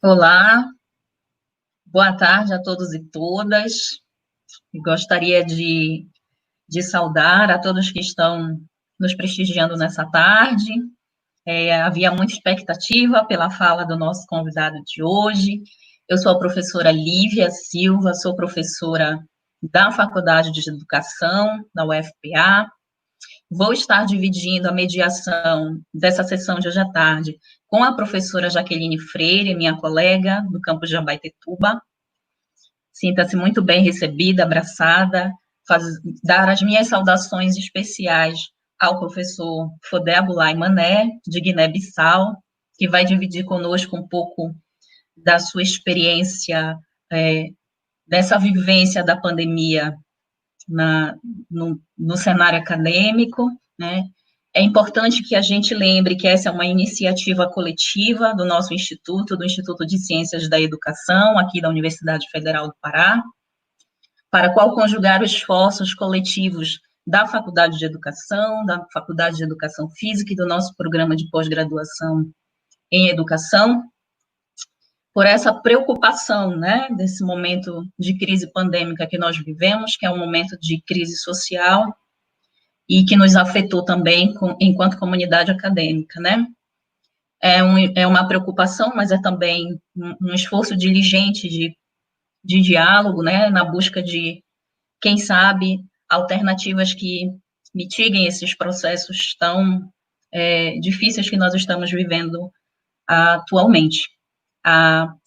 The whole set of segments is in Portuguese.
Olá, boa tarde a todos e todas. Gostaria de saudar a todos que estão nos prestigiando nessa tarde. Havia muita expectativa pela fala do nosso convidado de hoje. Eu sou a professora Lívia Silva, sou professora da Faculdade de Educação, da UFPA. Vou estar dividindo a mediação dessa sessão de hoje à tarde com a professora Jaqueline Freire, minha colega do campus de Abaetetuba. Sinta-se muito bem recebida, abraçada, dar as minhas saudações especiais ao professor Fodé Abulai Mané, de Guiné-Bissau, que vai dividir conosco um pouco da sua experiência, dessa vivência da pandemia no cenário acadêmico, né? É importante que a gente lembre que essa é uma iniciativa coletiva do nosso instituto, do Instituto de Ciências da Educação, aqui da Universidade Federal do Pará, para qual conjugar os esforços coletivos da Faculdade de Educação, da Faculdade de Educação Física e do nosso programa de pós-graduação em Educação, por essa preocupação, né, desse momento de crise pandêmica que nós vivemos, que é um momento de crise social e que nos afetou também enquanto comunidade acadêmica, né? É uma preocupação, mas é também um esforço diligente de diálogo, né, na busca de, quem sabe, alternativas que mitiguem esses processos tão difíceis que nós estamos vivendo atualmente.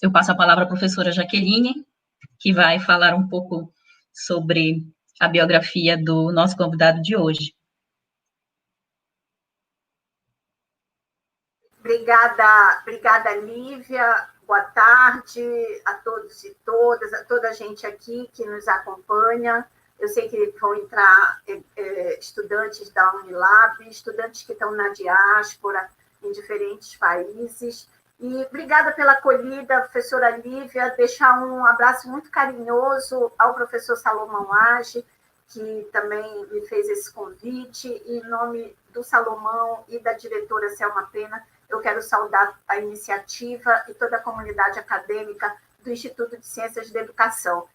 Eu passo a palavra à professora Jaqueline, que vai falar um pouco sobre a biografia do nosso convidado de hoje. Obrigada, Lívia. Boa tarde a todos e todas, a toda a gente aqui que nos acompanha. Eu sei que vão entrar estudantes da Unilab, estudantes que estão na diáspora, em diferentes países. E obrigada pela acolhida, professora Lívia. Deixar um abraço muito carinhoso ao professor Salomão Age, que também me fez esse convite. E em nome do Salomão e da diretora Selma Pena, eu quero saudar a iniciativa e toda a comunidade acadêmica do Instituto de Ciências da Educação.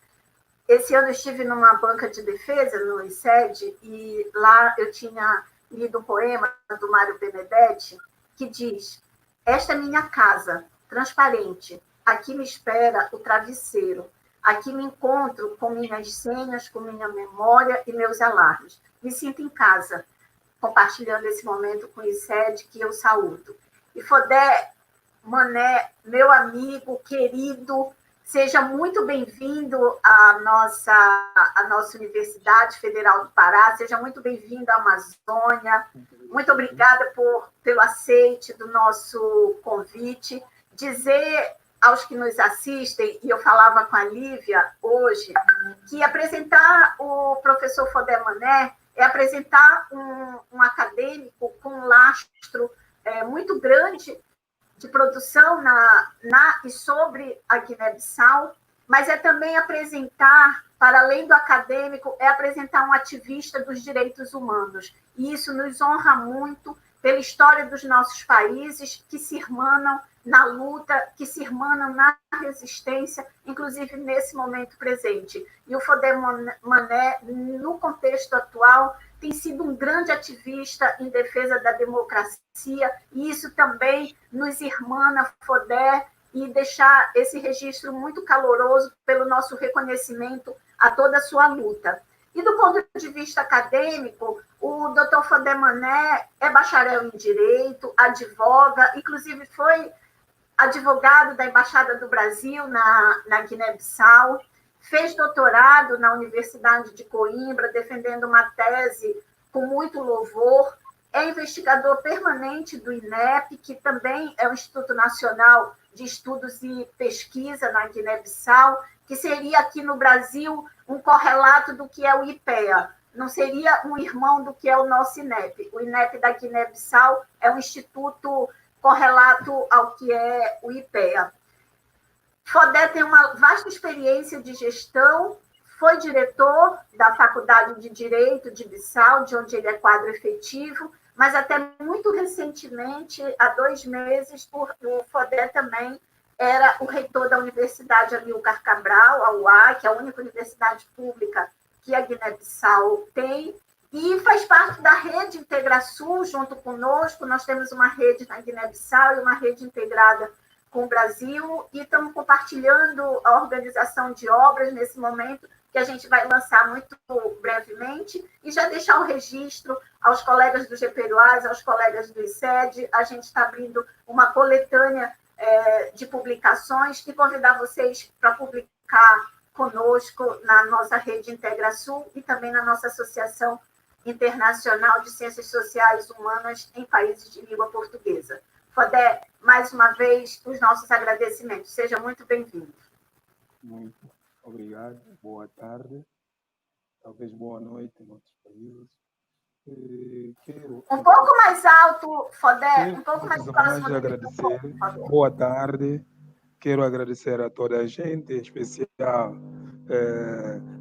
Esse ano eu estive numa banca de defesa, no ICED, e lá eu tinha lido um poema do Mário Benedetti, que diz: esta é minha casa, transparente, aqui me espera o travesseiro, aqui me encontro com minhas senhas, com minha memória e meus alarmes. Me sinto em casa, compartilhando esse momento com o ICED, que eu saúdo. E Fodé Mané, meu amigo querido, seja muito bem-vindo à nossa Universidade Federal do Pará, seja muito bem-vindo à Amazônia. Muito obrigada pelo aceite do nosso convite. Dizer aos que nos assistem, e eu falava com a Lívia hoje, que apresentar o professor Fodé Mané é apresentar um acadêmico com um lastro muito grande de produção na e sobre a Guiné-Bissau, mas é também apresentar, para além do acadêmico, é apresentar um ativista dos direitos humanos. E isso nos honra muito pela história dos nossos países que se irmanam na luta, que se irmanam na resistência, inclusive nesse momento presente. E o Fodé Mané, no contexto atual, tem sido um grande ativista em defesa da democracia, e isso também nos irmana, Fodé, e deixar esse registro muito caloroso pelo nosso reconhecimento a toda a sua luta. E do ponto de vista acadêmico, o Dr. Fodé Mané é bacharel em Direito, advoga, inclusive foi advogado da Embaixada do Brasil na Guiné-Bissau, fez doutorado na Universidade de Coimbra, defendendo uma tese com muito louvor, é investigador permanente do INEP, que também é o Instituto Nacional de Estudos e Pesquisa na Guiné-Bissau, que seria aqui no Brasil um correlato do que é o IPEA, não seria um irmão do que é o nosso INEP. O INEP da Guiné-Bissau é um instituto correlato ao que é o IPEA. Fodé tem uma vasta experiência de gestão, foi diretor da Faculdade de Direito de Bissau, de onde ele é quadro efetivo, mas até muito recentemente, há 2 meses, o Fodé também era o reitor da Universidade Amilcar Cabral, a UA, que é a única universidade pública que a Guiné-Bissau tem, e faz parte da rede IntegraSul, junto conosco. Nós temos uma rede na Guiné-Bissau e uma rede integrada com o Brasil, e estamos compartilhando a organização de obras nesse momento, que a gente vai lançar muito brevemente, e já deixar o registro aos colegas do GPRUAS, aos colegas do ICED. A gente está abrindo uma coletânea de publicações, e convidar vocês para publicar conosco na nossa rede IntegraSul e também na nossa Associação Internacional de Ciências Sociais Humanas em Países de Língua Portuguesa. Fodé, mais uma vez, os nossos agradecimentos. Seja muito bem-vindo. Muito obrigado. Boa tarde. Talvez boa noite em outros países. Um pouco mais alto, Fodé. Um pouco mais próximo. Agradecer. Boa tarde. Quero agradecer a toda a gente, em especial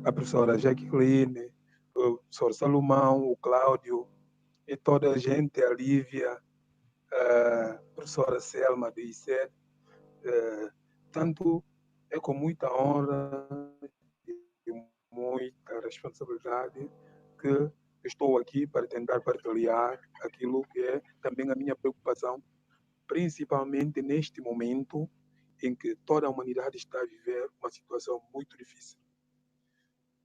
a professora Jacqueline, o professor Salomão, o Cláudio e toda a gente, a Lívia, a professora Selma do ICED. Tanto é com muita honra e muita responsabilidade que estou aqui para tentar partilhar aquilo que é também a minha preocupação, principalmente neste momento em que toda a humanidade está a viver uma situação muito difícil.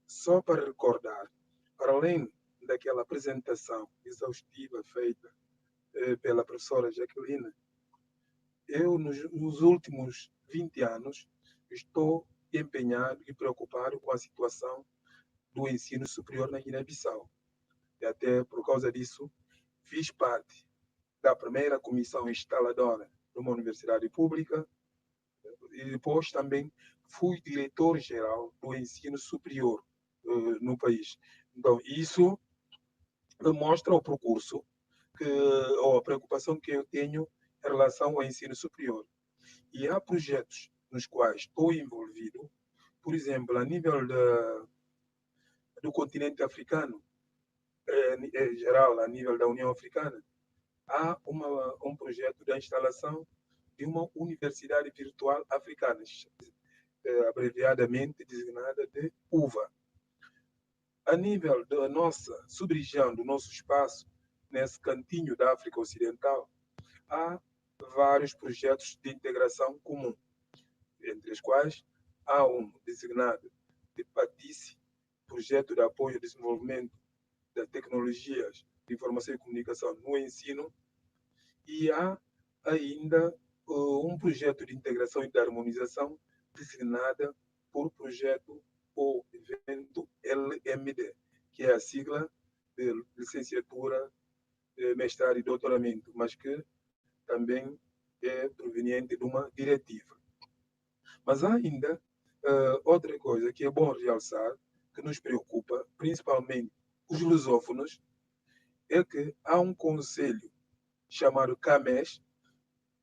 Só para recordar, para além daquela apresentação exaustiva feita pela professora Jacqueline, eu, nos últimos 20 anos, estou empenhado e preocupado com a situação do ensino superior na Guiné-Bissau. E até por causa disso, fiz parte da primeira comissão instaladora de uma universidade pública, e depois também fui diretor-geral do ensino superior no país. Então, isso mostra o percurso, ou a preocupação que eu tenho em relação ao ensino superior. E há projetos nos quais estou envolvido, por exemplo, a nível do continente africano, em geral, a nível da União Africana, há um projeto da instalação de uma universidade virtual africana, abreviadamente designada de UVA. A nível da nossa sub-região, do nosso espaço, nesse cantinho da África Ocidental, há vários projetos de integração comum, entre os quais há um designado de PATICE, Projeto de Apoio ao Desenvolvimento das Tecnologias de Informação e Comunicação no Ensino, e há ainda um projeto de integração e de harmonização designada por projeto ou evento LMD, que é a sigla de licenciatura, mestrado e doutoramento, mas que também é proveniente de uma diretiva. Mas há ainda outra coisa que é bom realçar, que nos preocupa, principalmente os lusófonos, é que há um conselho chamado CAMES,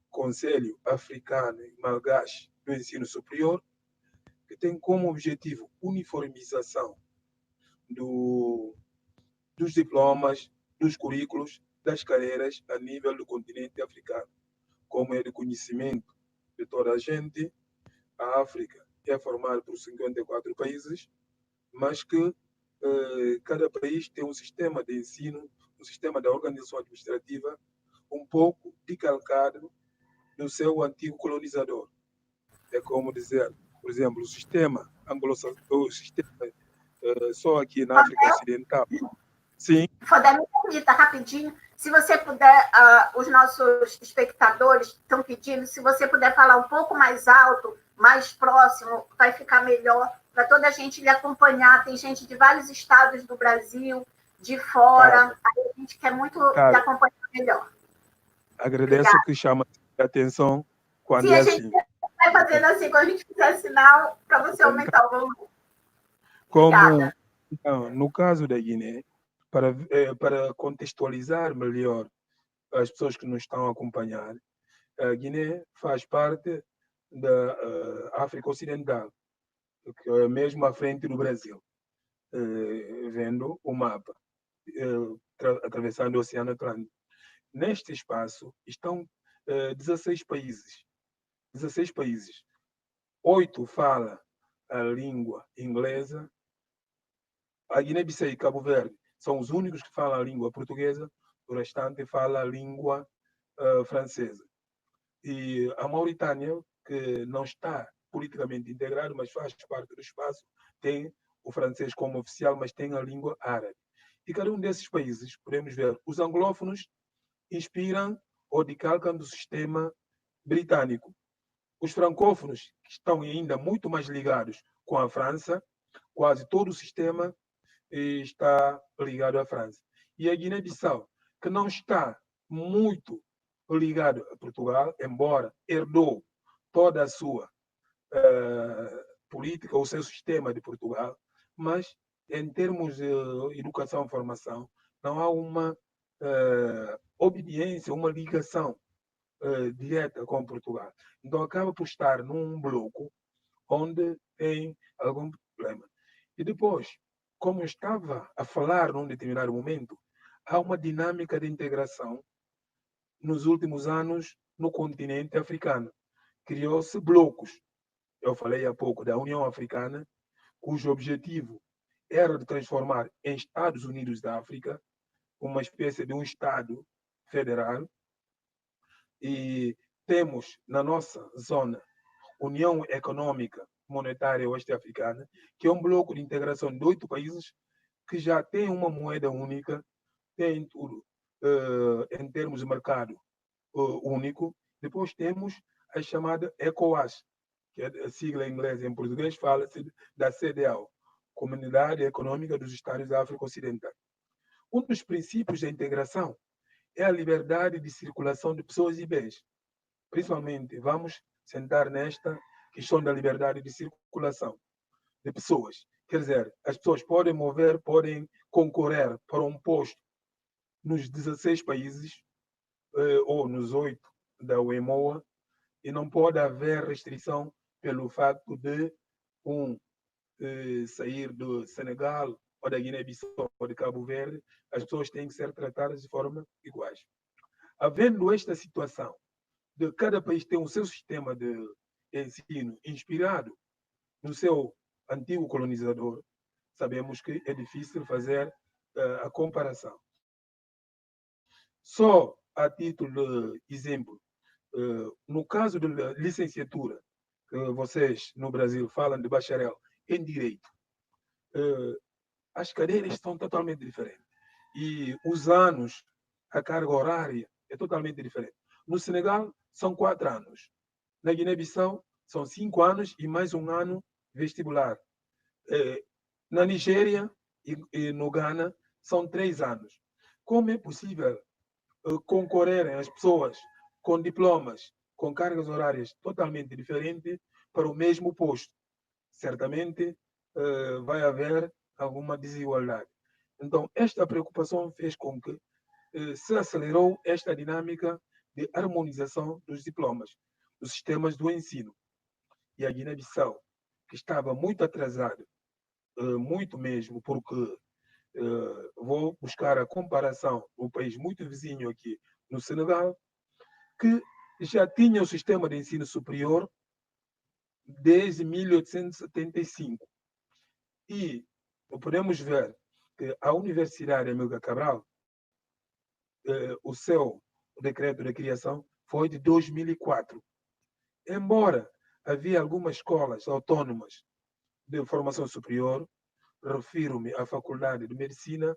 Conselho Africano e Malgache do Ensino Superior, que tem como objetivo uniformização dos diplomas, dos currículos, das carreiras a nível do continente africano. Como é de conhecimento de toda a gente, a África é formada por 54 países, mas que cada país tem um sistema de ensino, um sistema de organização administrativa um pouco decalcado do seu antigo colonizador. É como dizer, por exemplo, o sistema anglo-saxão, o sistema só aqui na África Ocidental. Sim. Fodé, me permita rapidinho, se você puder, os nossos espectadores estão pedindo, se você puder falar um pouco mais alto, mais próximo, vai ficar melhor para toda a gente lhe acompanhar. Tem gente de vários estados do Brasil, de fora, aí a gente quer muito lhe acompanhar melhor. Agradeço. Obrigada. Que chama a atenção quando é assim. Sim, a gente vai fazendo assim, quando a gente fizer sinal, para você aumentar o volume. Como, então, no caso da Guiné, para contextualizar melhor as pessoas que nos estão a acompanhar, a Guiné faz parte da África Ocidental, que é mesmo à frente do Brasil, vendo o mapa, atravessando o Oceano Atlântico. Neste espaço estão 16 países, 16 países, 8 falam a língua inglesa. A Guiné-Bissau e Cabo Verde são os únicos que falam a língua portuguesa, o restante fala a língua francesa. E a Mauritânia, que não está politicamente integrado, mas faz parte do espaço, tem o francês como oficial, mas tem a língua árabe. E cada um desses países, podemos ver, os anglófonos inspiram ou decalcam do sistema britânico. Os francófonos estão ainda muito mais ligados com a França, quase todo o sistema está ligado à França. E a Guiné-Bissau, que não está muito ligado a Portugal, embora herdou toda a sua política, o seu sistema de Portugal, mas em termos de educação e formação, não há uma obediência, uma ligação direta com Portugal. Então acaba por estar num bloco onde tem algum problema. E depois, como eu estava a falar num determinado momento, há uma dinâmica de integração nos últimos anos no continente africano. Criou-se blocos. Eu falei há pouco da União Africana, cujo objetivo era de transformar em Estados Unidos da África uma espécie de um Estado federal. E temos na nossa zona União Econômica Monetária Oeste-Africana, que é um bloco de integração de 8 países que já tem uma moeda única, tem tudo em termos de mercado único. Depois temos a chamada ECOWAS, que é a sigla em inglês, em português fala-se da CEDEAO, Comunidade Econômica dos Estados da África Ocidental. Um dos princípios da integração é a liberdade de circulação de pessoas e bens. Principalmente, vamos sentar nesta questão da liberdade de circulação de pessoas. Quer dizer, as pessoas podem mover, podem concorrer para um posto nos 16 países ou nos 8 da UEMOA, e não pode haver restrição pelo facto de sair do Senegal ou da Guiné-Bissau ou de Cabo Verde. As pessoas têm que ser tratadas de forma iguais. Havendo esta situação de cada país ter o seu sistema de ensino inspirado no seu antigo colonizador, sabemos que é difícil fazer a comparação. Só a título de exemplo, no caso da licenciatura, que vocês no Brasil falam de bacharel em Direito, as cadeiras são totalmente diferentes. E os anos, a carga horária é totalmente diferente. No Senegal, são 4 anos. Na Guiné-Bissau, são 5 anos e mais um ano vestibular. Na Nigéria e no Ghana, são 3 anos. Como é possível concorrerem as pessoas com diplomas, com cargas horárias totalmente diferentes para o mesmo posto? Certamente vai haver alguma desigualdade. Então, esta preocupação fez com que se acelerou esta dinâmica de harmonização dos diplomas, dos sistemas do ensino. E a Guiné-Bissau, que estava muito atrasada, muito mesmo, porque vou buscar a comparação no país muito vizinho aqui, no Senegal, que já tinha o sistema de ensino superior desde 1875. E podemos ver que a Universidade Amílcar Cabral, o seu decreto de criação foi de 2004. Embora havia algumas escolas autônomas de formação superior, refiro-me à Faculdade de Medicina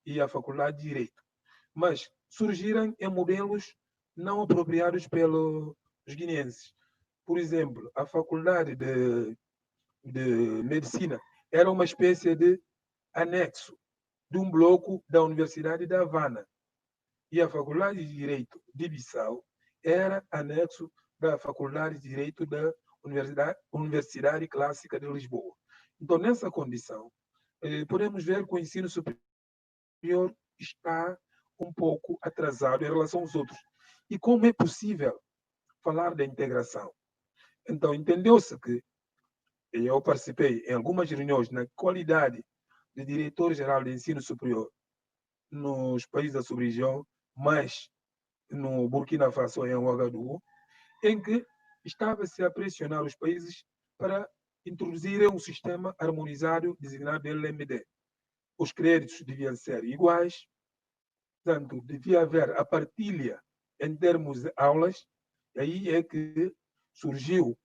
e à Faculdade de Direito, mas surgiram em modelos não apropriados pelos guineenses. Por exemplo, a Faculdade de Medicina era uma espécie de anexo de um bloco da Universidade da Havana. E a Faculdade de Direito de Bissau era anexo da Faculdade de Direito da Universidade Clássica de Lisboa. Então, nessa condição, podemos ver que o ensino superior está um pouco atrasado em relação aos outros. E como é possível falar da integração? Então, entendeu-se que eu participei em algumas reuniões na qualidade de diretor-geral de ensino superior nos países da sub-região, mas no Burkina Faso, em Ouagadougou, em que estava-se a pressionar os países para introduzirem um sistema harmonizado designado LMD. Os créditos deviam ser iguais, portanto, devia haver a partilha em termos de aulas, e aí é que surgiu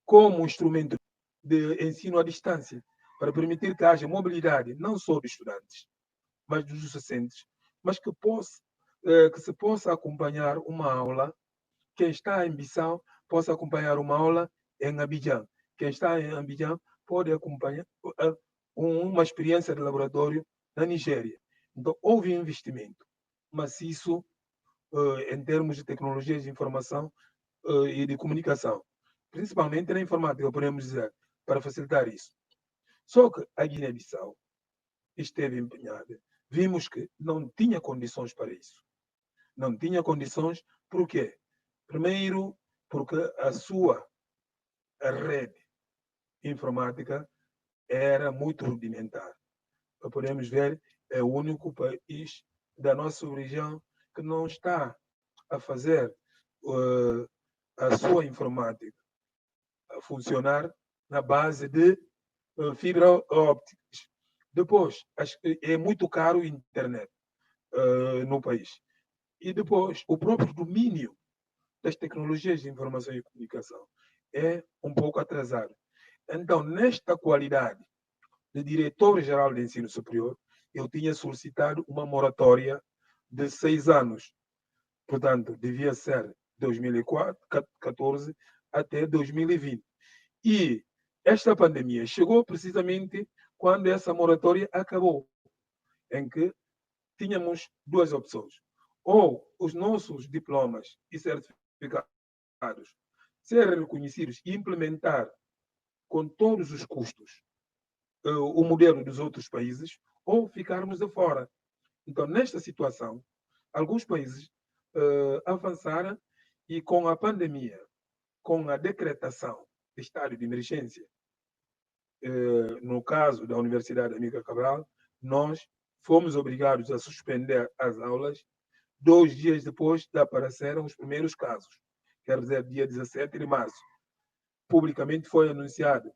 como instrumento de ensino à distância, para permitir que haja mobilidade não só dos estudantes, mas dos docentes, mas que se possa acompanhar uma aula. Quem está em Bissau possa acompanhar uma aula em Abidjan. Quem está em Abidjan pode acompanhar uma experiência de laboratório na Nigéria. Então, houve investimento maciço em termos de tecnologias de informação e de comunicação, principalmente na informática, podemos dizer, para facilitar isso. Só que a Guiné-Bissau esteve empenhada. Vimos que não tinha condições para isso. Não tinha condições, por quê? Primeiro, porque a sua rede informática era muito rudimentar. Podemos ver, é o único país da nossa região que não está a fazer a sua informática a funcionar na base de fibra óptica. Depois, é muito caro a internet no país. E depois, o próprio domínio das tecnologias de informação e comunicação é um pouco atrasado. Então, nesta qualidade de diretor-geral de ensino superior, eu tinha solicitado uma moratória de 6 anos. Portanto, devia ser 2014 até 2020. E esta pandemia chegou precisamente quando essa moratória acabou, em que tínhamos duas opções. Ou os nossos diplomas e certificados serem reconhecidos e implementar com todos os custos o modelo dos outros países, ou ficarmos de fora. Então, nesta situação, alguns países avançaram e com a pandemia, com a decretação de estado de emergência, no caso da Universidade Amílcar Cabral, nós fomos obrigados a suspender as aulas 2 dias depois de apareceram os primeiros casos, quer dizer, dia 17 de março. Publicamente foi anunciado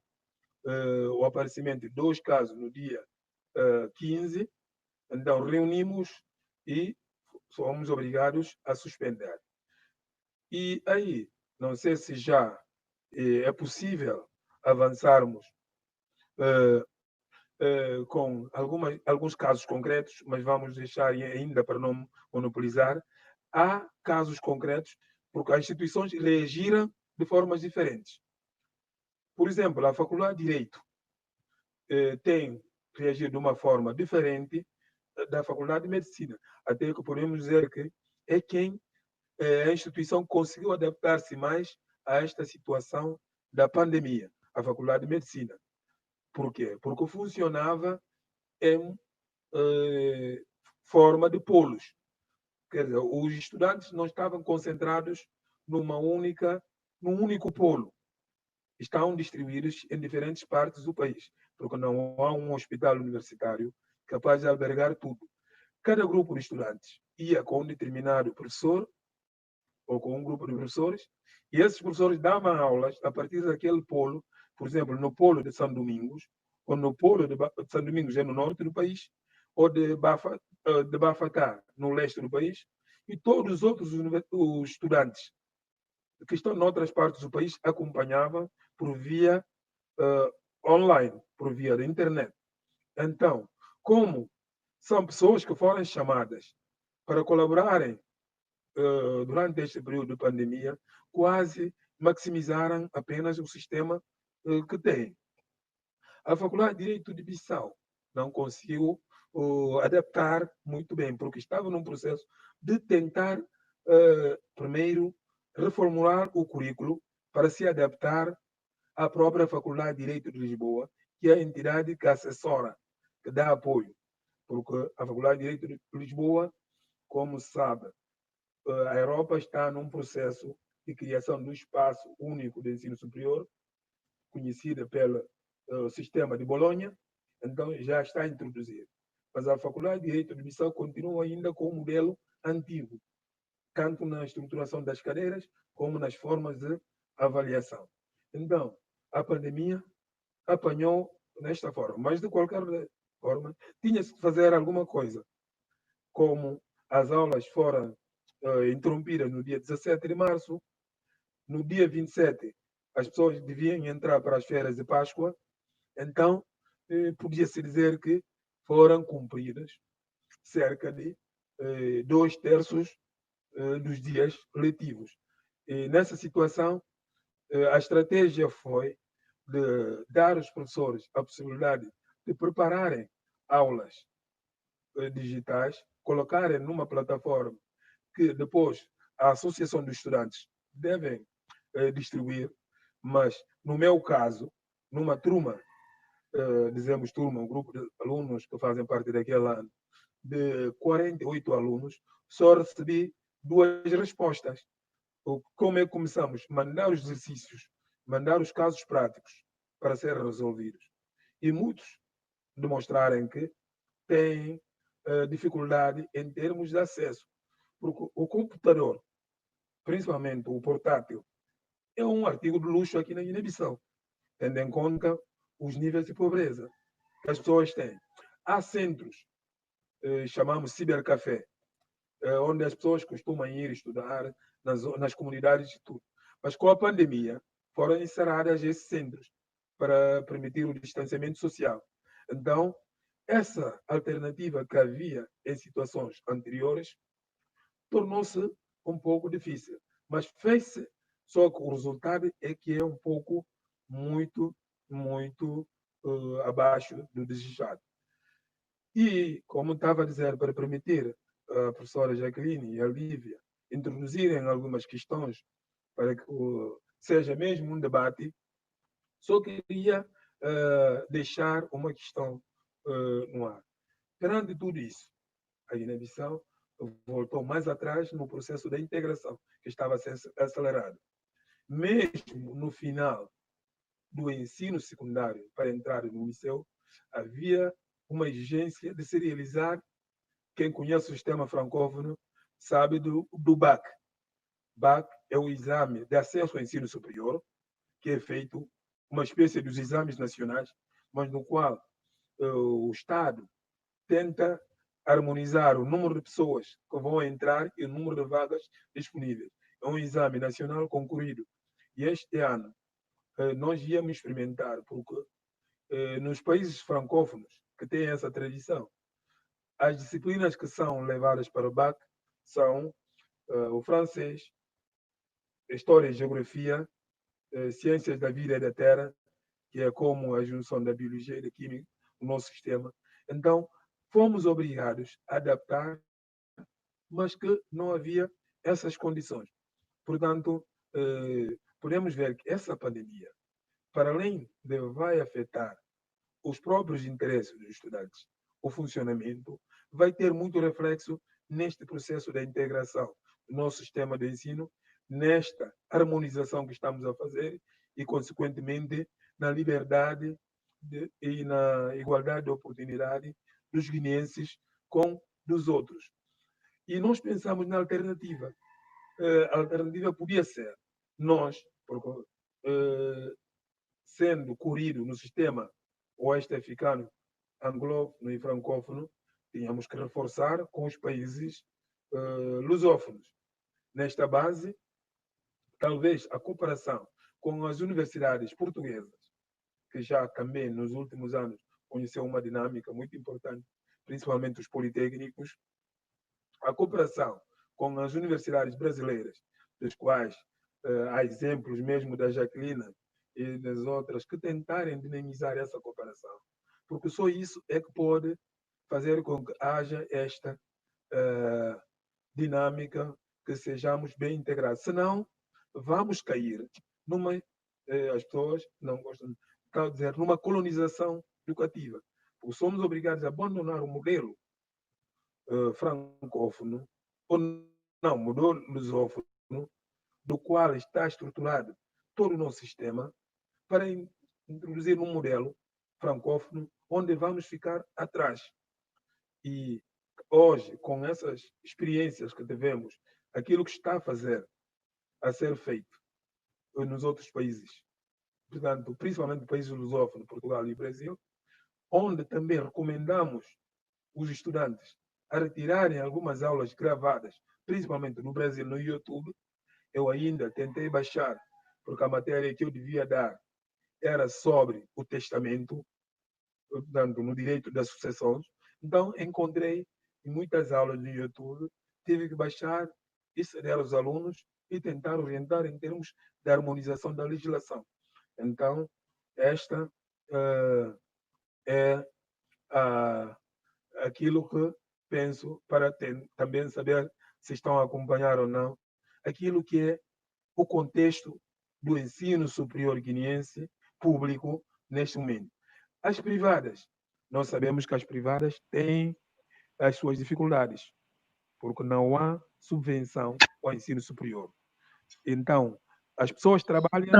o aparecimento de 2 casos no dia 15, então reunimos e fomos obrigados a suspender. E aí, não sei se já é possível avançarmos com alguns casos concretos, mas vamos deixar ainda para não monopolizar. Há casos concretos, porque as instituições reagiram de formas diferentes. Por exemplo, a Faculdade de Direito tem reagido de uma forma diferente da Faculdade de Medicina, até que podemos dizer que é quem a instituição conseguiu adaptar-se mais a esta situação da pandemia, a Faculdade de Medicina. Por quê? Porque funcionava em forma de polos. Quer dizer, os estudantes não estavam concentrados num único polo. Estão distribuídos em diferentes partes do país, porque não há um hospital universitário capaz de albergar tudo. Cada grupo de estudantes ia com um determinado professor ou com um grupo de professores, e esses professores davam aulas a partir daquele polo, por exemplo, no polo de São Domingos, ou no polo de São Domingos é no norte do país, ou de Bafatá, no leste do país, e todos os outros os estudantes que estão noutras partes do país acompanhavam por via online, por via da internet. Então, como são pessoas que foram chamadas para colaborarem durante este período de pandemia, quase maximizaram apenas o sistema que têm. A Faculdade de Direito de Bissau não conseguiu adaptar muito bem, porque estava num processo de tentar, primeiro, reformular o currículo para se adaptar à própria Faculdade de Direito de Lisboa, que é a entidade que assessora, que dá apoio. Porque a Faculdade de Direito de Lisboa, como se sabe, a Europa está num processo de criação do espaço único de ensino superior, conhecida pelo sistema de Bolonha, então já está introduzido. Mas a Faculdade de Direito de Bissau continua ainda com o modelo antigo, tanto na estruturação das cadeiras, como nas formas de avaliação. Então, a pandemia apanhou nesta forma, mas de qualquer forma, tinha-se que fazer alguma coisa, como as aulas foram interrompidas no dia 17 de março, no dia 27 as pessoas deviam entrar para as férias de Páscoa, então podia-se dizer que foram cumpridas cerca de 2/3 dos dias letivos. E nessa situação, a estratégia foi de dar aos professores a possibilidade de prepararem aulas digitais, colocarem numa plataforma que depois a Associação dos Estudantes devem distribuir, mas no meu caso, numa turma, dizemos turma, um grupo de alunos que fazem parte daquele ano, de 48 alunos, só recebi 2 respostas. Como é que começamos? Mandar os exercícios, mandar os casos práticos para serem resolvidos. E muitos demonstrarem que têm dificuldade em termos de acesso. Porque o computador, principalmente o portátil, é um artigo de luxo aqui na Guiné-Bissau, tendo em conta os níveis de pobreza que as pessoas têm. Há centros, chamamos cibercafé, onde as pessoas costumam ir estudar nas comunidades de tudo. Mas com a pandemia, foram encerradas esses centros para permitir o distanciamento social. Então, essa alternativa que havia em situações anteriores tornou-se um pouco difícil, mas fez-se, só que o resultado é que é um pouco muito abaixo do desejado. E, como estava a dizer, para permitir a professora Jacqueline e a Lívia introduzirem algumas questões para que seja mesmo um debate, só queria deixar uma questão no ar. Perante tudo isso, a Guiné-Bissau voltou mais atrás no processo da integração, que estava a ser acelerado. Mesmo no final do ensino secundário, para entrar no liceu, havia uma exigência de se realizar, quem conhece o sistema francófono sabe do BAC. BAC é o exame de acesso ao ensino superior, que é feito uma espécie dos exames nacionais, mas no qual o Estado tenta harmonizar o número de pessoas que vão entrar e o número de vagas disponíveis. É um exame nacional concorrido. E este ano nós íamos experimentar, porque nos países francófonos que têm essa tradição, as disciplinas que são levadas para o BAC são o francês, história e geografia, ciências da vida e da terra, que é como a junção da biologia e da química, o nosso sistema. Então, fomos obrigados a adaptar, mas que não havia essas condições. Portanto, podemos ver que essa pandemia, para além de vai afetar os próprios interesses dos estudantes, o funcionamento, vai ter muito reflexo neste processo da integração do nosso sistema de ensino, nesta harmonização que estamos a fazer e, consequentemente, na liberdade e na igualdade de oportunidade dos guineenses com dos outros. E nós pensamos na alternativa. A alternativa podia ser nós, porque, sendo corrido no sistema oeste africano, anglófono e francófono, tínhamos que reforçar com os países lusófonos. Nesta base, talvez a cooperação com as universidades portuguesas, que já também nos últimos anos conheceu uma dinâmica muito importante, principalmente os politécnicos, a cooperação com as universidades brasileiras, das quais há exemplos mesmo da Jacqueline e das outras, que tentarem dinamizar essa cooperação, porque só isso é que pode fazer com que haja esta dinâmica, que sejamos bem integrados. Senão, vamos cair numa, as pessoas não gostam de dizer, numa colonização educativa, porque somos obrigados a abandonar o modelo francófono, ou não, modelo lusófono, do qual está estruturado todo o nosso sistema, para introduzir um modelo francófono onde vamos ficar atrás. E hoje, com essas experiências que tivemos, aquilo que está a ser feito nos outros países, portanto, principalmente países lusófonos, Portugal e Brasil, onde também recomendamos os estudantes a retirarem algumas aulas gravadas, principalmente no Brasil, no YouTube. Eu ainda tentei baixar, porque a matéria que eu devia dar era sobre o testamento, portanto, no direito das sucessões. Então, encontrei em muitas aulas no YouTube, tive que baixar e ceder aos alunos e tentar orientar em termos de harmonização da legislação. Então, esta é aquilo que penso para também saber se estão a acompanhar ou não, aquilo que é o contexto do ensino superior guineense público neste momento. As privadas, nós sabemos que as privadas têm as suas dificuldades, porque não há subvenção ao ensino superior. Então, as pessoas trabalham...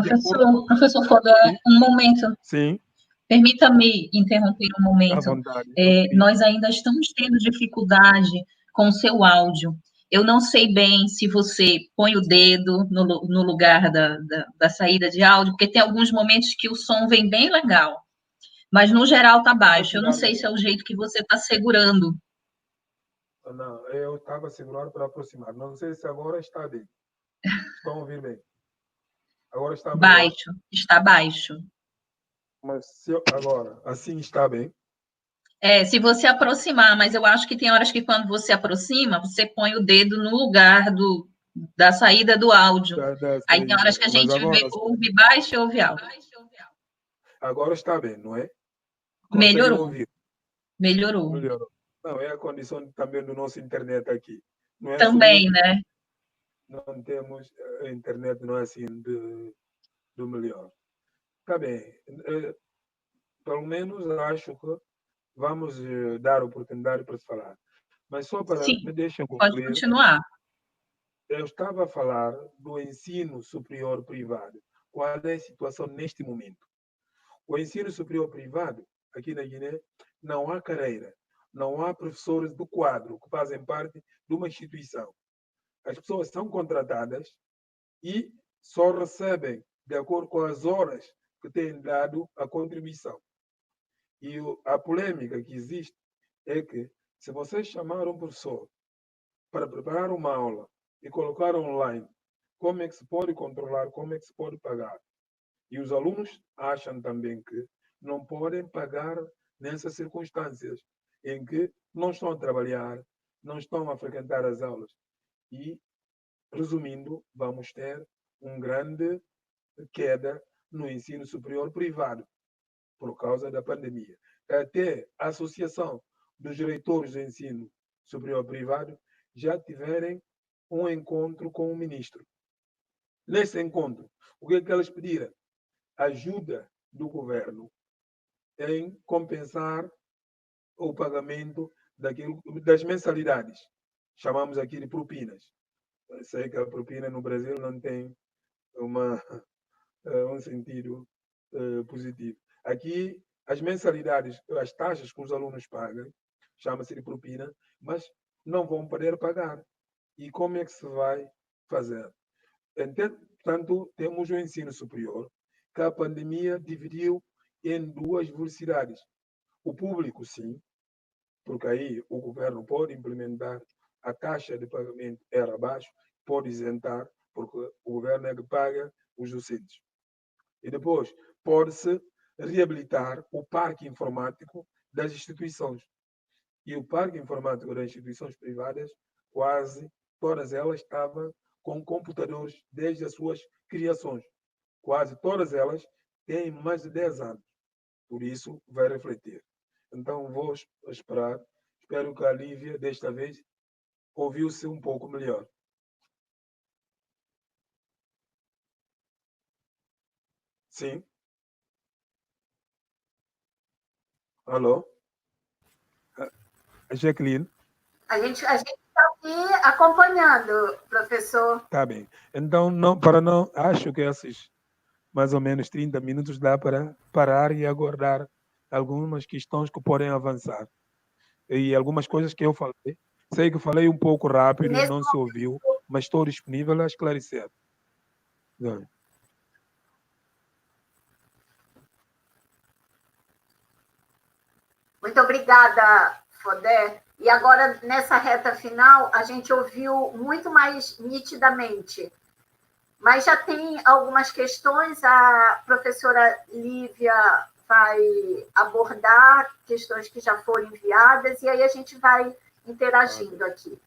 Professor Foda, um momento. Sim. Permita-me interromper um momento. À vontade. Nós ainda estamos tendo dificuldade com o seu áudio. Eu não sei bem se você põe o dedo no lugar da saída de áudio, porque tem alguns momentos que o som vem bem legal, mas no geral está baixo. Eu não sei se é o jeito que você está segurando. Não, eu estava segurando para aproximar. Não sei se agora está bem. Estão a ouvir bem? Agora está melhor. Baixo, está baixo. Mas agora, assim está bem? Se você aproximar, mas eu acho que tem horas que quando você aproxima, você põe o dedo no lugar da saída do áudio. Aí tem horas que a gente ouve baixo e ouve alto. Agora está bem, não é? Melhorou. Melhorou. Não, é a condição também do nosso internet aqui. Não é também, né? Não temos a internet, não é assim do melhor. Está bem. Pelo menos acho que vamos dar oportunidade para se falar. Mas só para me deixar concluir. Pode continuar. Eu estava a falar do ensino superior privado. Qual é a situação neste momento? O ensino superior privado, aqui na Guiné, não há carreira. Não há professores do quadro que fazem parte de uma instituição. As pessoas são contratadas e só recebem de acordo com as horas que têm dado a contribuição. E a polêmica que existe é que, se vocês chamarem um professor para preparar uma aula e colocar online, como é que se pode controlar, como é que se pode pagar? E os alunos acham também que não podem pagar nessas circunstâncias em que não estão a trabalhar, não estão a frequentar as aulas. E, resumindo, vamos ter uma grande queda no ensino superior privado por causa da pandemia. Até a Associação dos Diretores do Ensino Superior Privado já tiverem um encontro com o ministro. Nesse encontro, o que é que eles pediram? Ajuda do governo em compensar o pagamento das mensalidades. Chamamos aqui de propinas. Eu sei que a propina no Brasil não tem um sentido positivo. Aqui, as mensalidades, as taxas que os alunos pagam, chama-se de propina, mas não vão poder pagar. E como é que se vai fazer? Portanto, temos o ensino superior, que a pandemia dividiu em duas velocidades. O público, sim, porque aí o governo pode implementar a taxa de pagamento era abaixo, pode isentar, porque o governo é que paga os docentes. E depois pode-se reabilitar o parque informático das instituições. E o parque informático das instituições privadas, quase todas elas estavam com computadores desde as suas criações. Quase todas elas têm mais de 10 anos. Por isso, vai refletir. Então, vou esperar. Espero que a Lívia, desta vez, ouviu-se um pouco melhor. Sim? Alô? Jacqueline? A gente está aqui acompanhando, professor. Tá bem. Então, acho que esses mais ou menos 30 minutos dá para parar e aguardar algumas questões que podem avançar. E algumas coisas que eu falei. Sei que falei um pouco rápido e não se ouviu, mas estou disponível a esclarecer. Muito obrigada, Fodé. E agora, nessa reta final, a gente ouviu muito mais nitidamente. Mas já tem algumas questões, a professora Lívia vai abordar questões que já foram enviadas, e aí a gente vai interagindo aqui.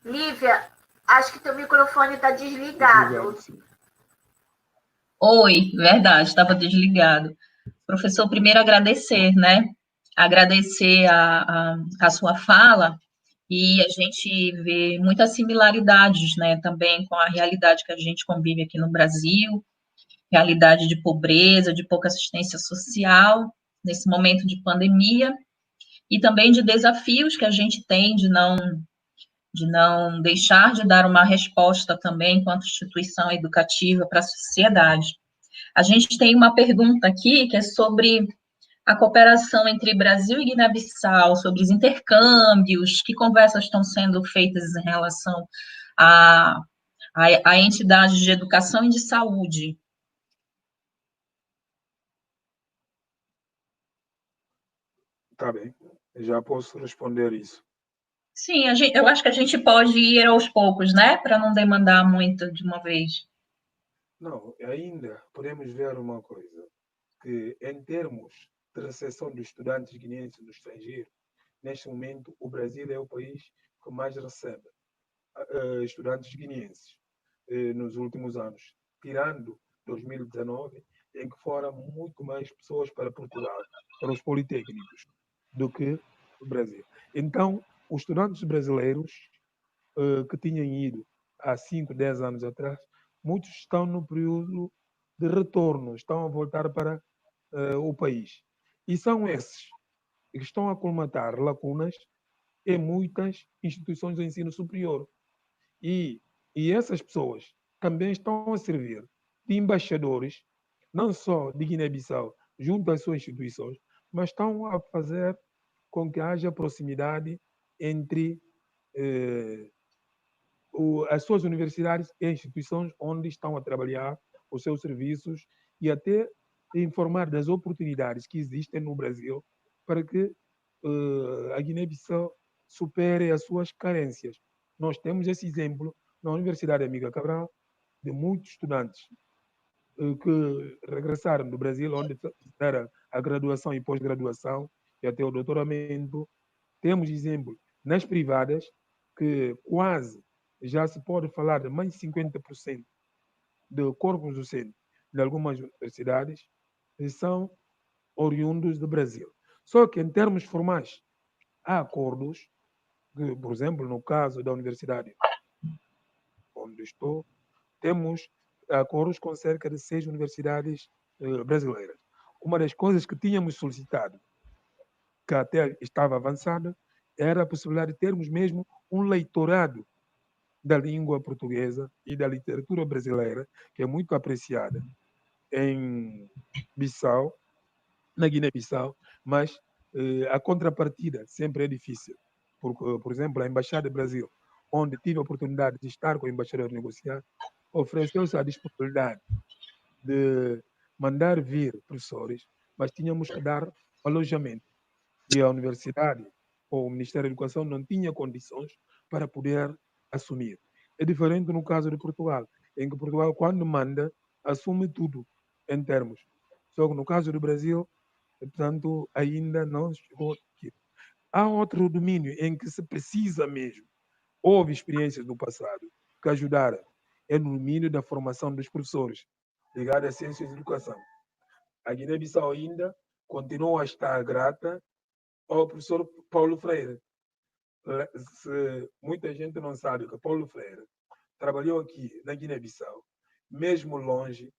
Lívia, acho que teu microfone está desligado. Oi, verdade, estava desligado. Professor, primeiro agradecer, né? Agradecer a sua fala, e a gente vê muitas similaridades, né, também com a realidade que a gente convive aqui no Brasil, realidade de pobreza, de pouca assistência social, nesse momento de pandemia, e também de desafios que a gente tem de não deixar de dar uma resposta também, enquanto instituição educativa, para a sociedade. A gente tem uma pergunta aqui que é sobre a cooperação entre Brasil e Guiné-Bissau, sobre os intercâmbios, que conversas estão sendo feitas em relação a entidades de educação e de saúde. Tá bem, já posso responder isso. Sim, eu acho que a gente pode ir aos poucos, né? Para não demandar muito de uma vez. Não, ainda podemos ver uma coisa, que em termos de recepção dos estudantes guineenses no estrangeiro, neste momento o Brasil é o país que mais recebe estudantes guineenses nos últimos anos, tirando 2019, em que foram muito mais pessoas para Portugal, para os politécnicos, do que o Brasil. Então, os estudantes brasileiros que tinham ido há 5, 10 anos atrás, muitos estão no período de retorno, estão a voltar para o país. E são esses que estão a colmatar lacunas em muitas instituições de ensino superior. E, e essas pessoas também estão a servir de embaixadores, não só de Guiné-Bissau, junto às suas instituições, mas estão a fazer com que haja proximidade entre as suas universidades e instituições onde estão a trabalhar os seus serviços, e até informar das oportunidades que existem no Brasil para que a Guiné-Bissau supere as suas carências. Nós temos esse exemplo na Universidade Amiga Cabral, de muitos estudantes que regressaram do Brasil, onde era a graduação e pós-graduação, e até o doutoramento. Temos exemplo nas privadas, que quase já se pode falar de mais de 50% de corpos docentes de algumas universidades são oriundos do Brasil. Só que, em termos formais, há acordos, que, por exemplo, no caso da universidade onde estou, temos acordos com cerca de 6 universidades brasileiras. Uma das coisas que tínhamos solicitado, que até estava avançada, era a possibilidade de termos mesmo um leitorado da língua portuguesa e da literatura brasileira, que é muito apreciada em Bissau, na Guiné-Bissau, mas a contrapartida sempre é difícil. Por exemplo, a Embaixada do Brasil, onde tive a oportunidade de estar com o embaixador a negociar, ofereceu-se a disponibilidade de mandar vir professores, mas tínhamos que dar alojamento. E a universidade ou o Ministério da Educação não tinha condições para poder assumir. É diferente no caso de Portugal, em que Portugal, quando manda, assume tudo em termos. Só que no caso do Brasil, portanto, ainda não chegou aqui. Há outro domínio em que se precisa mesmo. Houve experiências do passado que ajudaram. É no domínio da formação dos professores, ligado às ciências de educação. A Guiné-Bissau ainda continua a estar grata ao professor Paulo Freire. Muita gente não sabe que Paulo Freire trabalhou aqui na Guiné-Bissau, mesmo longe,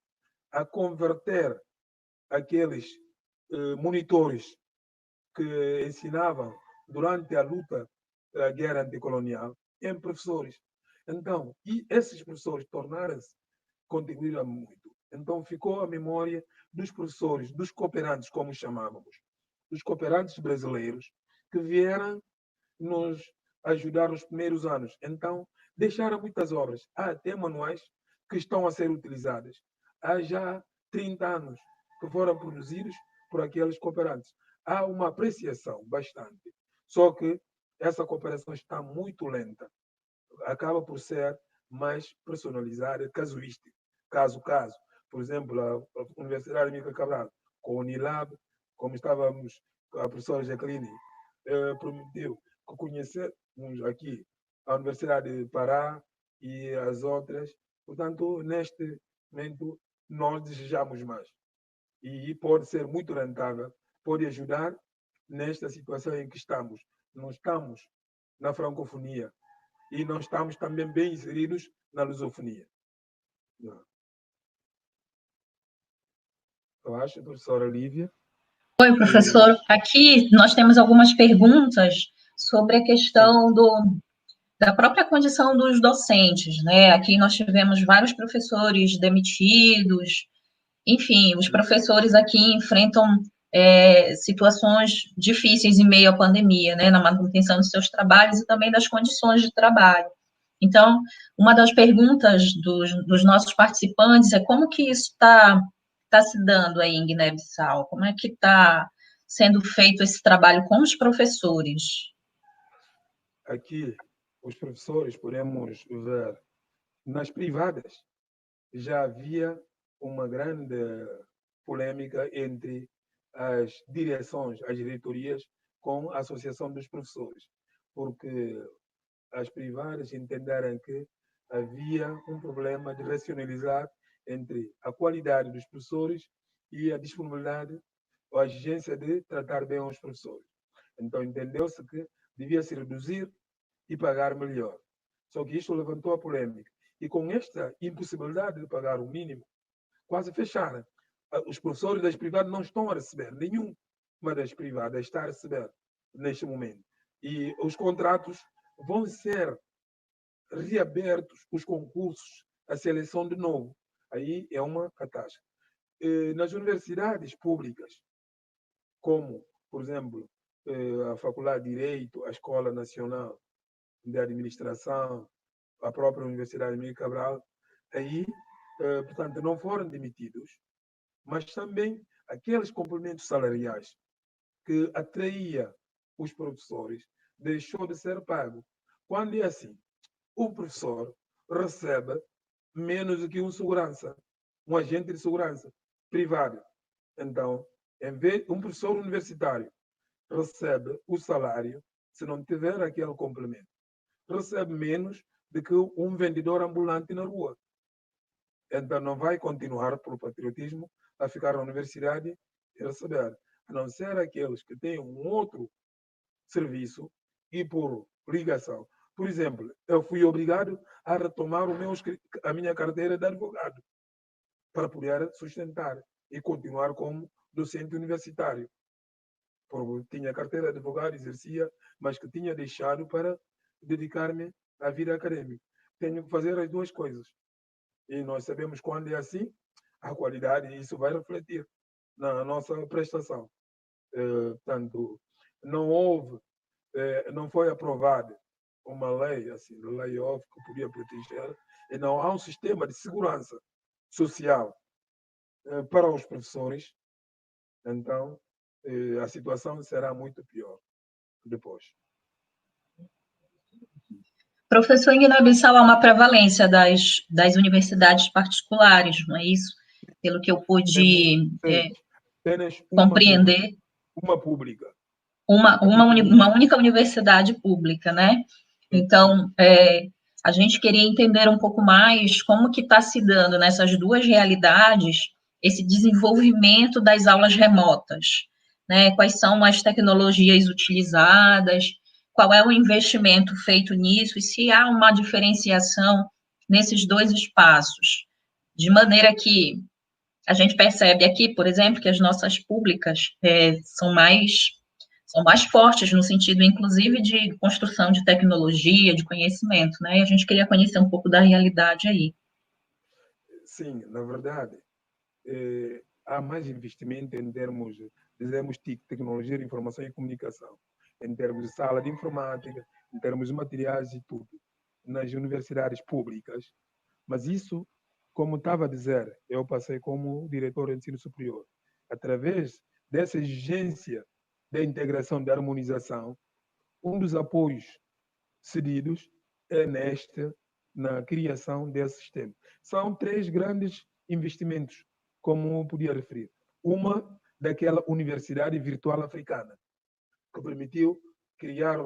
a converter aqueles monitores que ensinavam durante a luta da guerra anticolonial em professores. Então, e esses professores tornaram-se, contribuíram muito. Então, ficou a memória dos professores, dos cooperantes, como chamávamos, dos cooperantes brasileiros, que vieram nos ajudar nos primeiros anos. Então, deixaram muitas obras. Há até manuais que estão a ser utilizadas. Há já 30 anos que foram produzidos por aqueles cooperantes. Há uma apreciação bastante. Só que essa cooperação está muito lenta. Acaba por ser mais personalizada, casuística, caso a caso. Por exemplo, a Universidade Mica Cabral, com o Unilab, como estávamos, a professora Jacqueline prometeu que conhecemos aqui a Universidade de Pará e as outras. Portanto, neste momento, nós desejamos mais. E pode ser muito rentável, pode ajudar nesta situação em que estamos. Não estamos na francofonia e não estamos também bem inseridos na lusofonia. Eu acho, professora Lívia. Oi, professor. Aqui nós temos algumas perguntas sobre a questão da própria condição dos docentes, né? Aqui nós tivemos vários professores demitidos, enfim, os professores aqui enfrentam situações difíceis em meio à pandemia, né? Na manutenção dos seus trabalhos e também das condições de trabalho. Então, uma das perguntas dos nossos participantes é como que isso está se dando aí em Guiné-Bissau? Como é que está sendo feito esse trabalho com os professores? Aqui, os professores, podemos ver, nas privadas, já havia uma grande polêmica entre as direções, as diretorias, com a Associação dos Professores, porque as privadas entenderam que havia um problema de racionalizar entre a qualidade dos professores e a disponibilidade ou a exigência de tratar bem os professores. Então, entendeu-se que devia se reduzir e pagar melhor. Só que isto levantou a polêmica. E com esta impossibilidade de pagar o mínimo, quase fecharam. Os professores das privadas não estão a receber, nenhuma das privadas está a receber neste momento. E os contratos vão ser reabertos, os concursos, a seleção de novo. Aí é uma catástrofe. Nas universidades públicas, como, por exemplo, a Faculdade de Direito, a Escola Nacional de Administração, a própria Universidade Mica Cabral, aí, portanto, não foram demitidos, mas também aqueles complementos salariais que atraía os professores deixou de ser pago. Quando é assim, o professor recebe menos do que um segurança, um agente de segurança privado. Então, em vez um professor universitário recebe o salário, se não tiver aquele complemento, recebe menos do que um vendedor ambulante na rua. Então, não vai continuar, por patriotismo, a ficar na universidade e receber. A não ser aqueles que têm um outro serviço e por ligação. Por exemplo, eu fui obrigado a retomar a minha carteira de advogado para poder sustentar e continuar como docente universitário. Porque tinha carteira de advogado, exercia, mas que tinha deixado para dedicar-me à vida acadêmica. Tenho que fazer as duas coisas. E nós sabemos quando é assim, a qualidade, isso vai refletir na nossa prestação. Portanto, não houve, não foi aprovada uma lei, assim, lei óbvia que podia proteger, e não há um sistema de segurança social para os professores, então a situação será muito pior depois. Professor, em Guiné-Bissau há uma prevalência das universidades particulares, não é isso? Pelo que eu pude compreender. Uma pública. Uma única universidade pública, né? Então, a gente queria entender um pouco mais como que está se dando nessas duas realidades esse desenvolvimento das aulas remotas, né? Quais são as tecnologias utilizadas, qual é o investimento feito nisso e se há uma diferenciação nesses dois espaços, de maneira que a gente percebe aqui, por exemplo, que as nossas públicas são mais fortes no sentido, inclusive, de construção de tecnologia, de conhecimento, né? E a gente queria conhecer um pouco da realidade aí. Sim, na verdade, há mais investimento em termos, dizemos, de tecnologia de informação e comunicação, em termos de sala de informática, em termos de materiais e tudo. nas universidades públicas, mas isso, como estava a dizer, eu passei como diretor de ensino superior. Através dessa exigência da integração, da harmonização, um dos apoios cedidos é na criação desse sistema. São 3 grandes investimentos, como eu podia referir. Uma, daquela Universidade Virtual Africana, que permitiu criar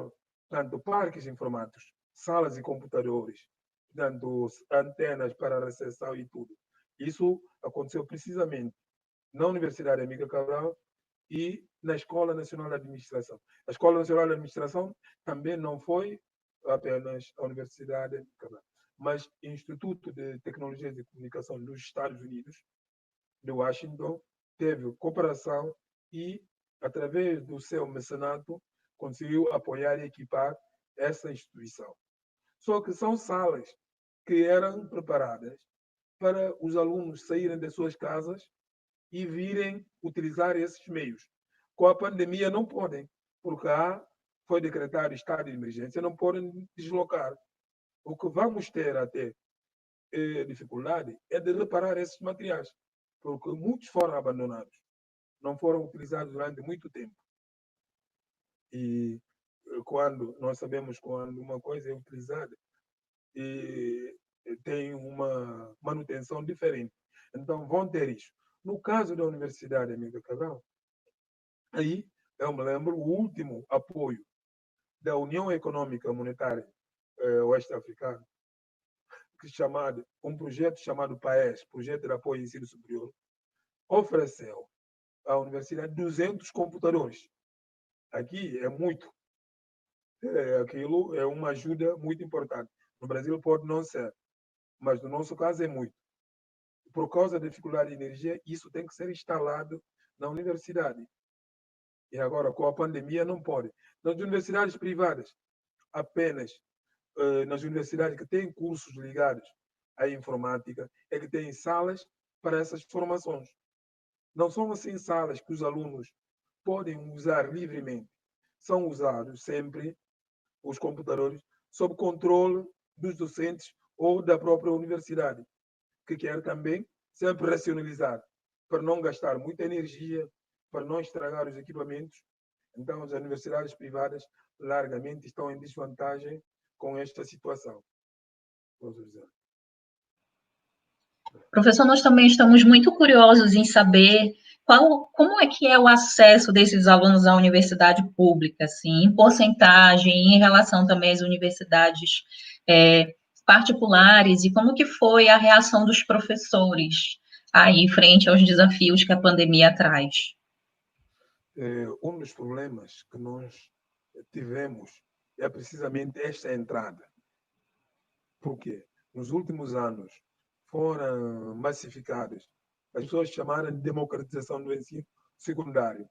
tanto parques informáticos, salas e computadores, tanto antenas para recepção e tudo. Isso aconteceu precisamente na Universidade Amiga Cabral e na Escola Nacional de Administração. A Escola Nacional de Administração também não foi apenas a Universidade Amiga Cabral, mas o Instituto de Tecnologias de Comunicação dos Estados Unidos, de Washington, teve cooperação e, através do seu mecenato, conseguiu apoiar e equipar essa instituição. Só que são salas que eram preparadas para os alunos saírem das suas casas e virem utilizar esses meios. Com a pandemia não podem, porque foi decretado estado de emergência, não podem deslocar. O que vamos ter até dificuldade é de reparar esses materiais, porque muitos foram abandonados, não foram utilizados durante muito tempo. E quando nós sabemos quando uma coisa é utilizada e tem uma manutenção diferente, então vão ter isso. No caso da Universidade Amiga Cabral, aí eu me lembro o último apoio da União Econômica Monetária Oeste-Africana, um projeto chamado PAES, Projeto de Apoio ao Ensino Superior, ofereceu à universidade 200 computadores. Aqui é muito. Aquilo é uma ajuda muito importante. No Brasil pode não ser, mas no nosso caso é muito. Por causa da dificuldade de energia, isso tem que ser instalado na universidade. E agora, com a pandemia, não pode. Nas universidades privadas, apenas nas universidades que têm cursos ligados à informática, é que têm salas para essas formações. Não são assim salas que os alunos podem usar livremente. São usados sempre os computadores sob controle dos docentes ou da própria universidade, que quer também sempre racionalizar, para não gastar muita energia, para não estragar os equipamentos. Então, as universidades privadas largamente estão em desvantagem com esta situação. Posso dizer. Professor, nós também estamos muito curiosos em saber como é que é o acesso desses alunos à universidade pública, assim, em porcentagem, em relação também às universidades particulares, e como que foi a reação dos professores aí frente aos desafios que a pandemia traz. Um dos problemas que nós tivemos é precisamente esta entrada. Por quê? Nos últimos anos foram massificadas. As pessoas chamaram de democratização do ensino secundário,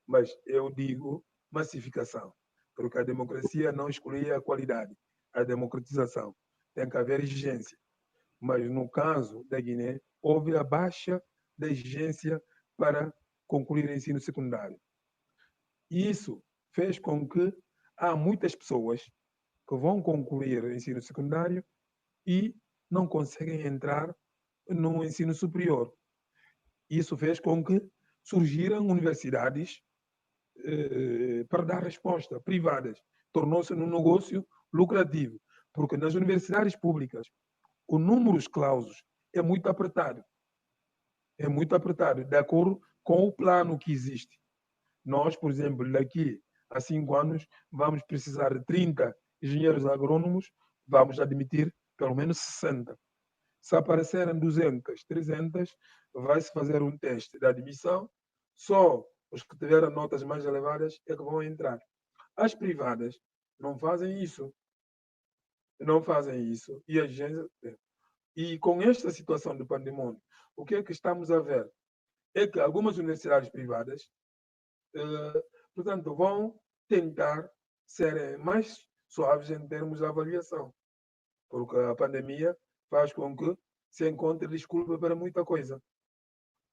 mas eu digo massificação, porque a democracia não escolhia a qualidade, a democratização. Tem que haver exigência. Mas no caso da Guiné, houve a baixa da exigência para concluir o ensino secundário. E isso fez com que há muitas pessoas que vão concluir o ensino secundário e não conseguem entrar no ensino superior. Isso fez com que surgiram universidades para dar resposta, privadas. Tornou-se um negócio lucrativo, porque nas universidades públicas o número de clausos é muito apertado. É muito apertado, de acordo com o plano que existe. Nós, por exemplo, daqui a 5 anos, vamos precisar de 30 engenheiros agrônomos, vamos admitir pelo menos 60. Se aparecerem 200, 300, vai-se fazer um teste de admissão. Só os que tiveram notas mais elevadas é que vão entrar. As privadas não fazem isso. Não fazem isso. E com esta situação do pandemônio, o que é que estamos a ver? É que algumas universidades privadas, portanto, vão tentar ser mais suaves em termos de avaliação, porque a pandemia faz com que se encontre desculpa para muita coisa,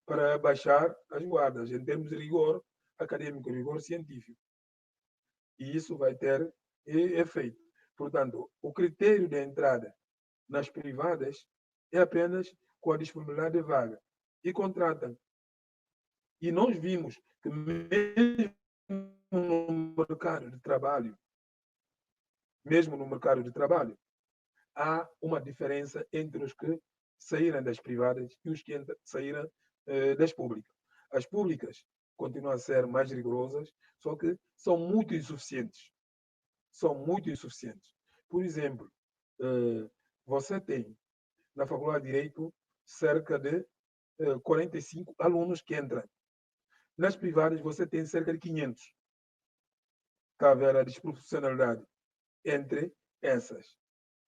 para baixar as guardas em termos de rigor acadêmico, rigor científico. E isso vai ter efeito. Portanto, o critério de entrada nas privadas é apenas com a disponibilidade de vaga. E contratam. E nós vimos que mesmo no mercado de trabalho, há uma diferença entre os que saíram das privadas e os que saíram das públicas. As públicas continuam a ser mais rigorosas, só que são muito insuficientes. Por exemplo, você tem na Faculdade de Direito cerca de 45 alunos que entram. Nas privadas você tem cerca de 500. Está a ver a desproporcionalidade entre essas.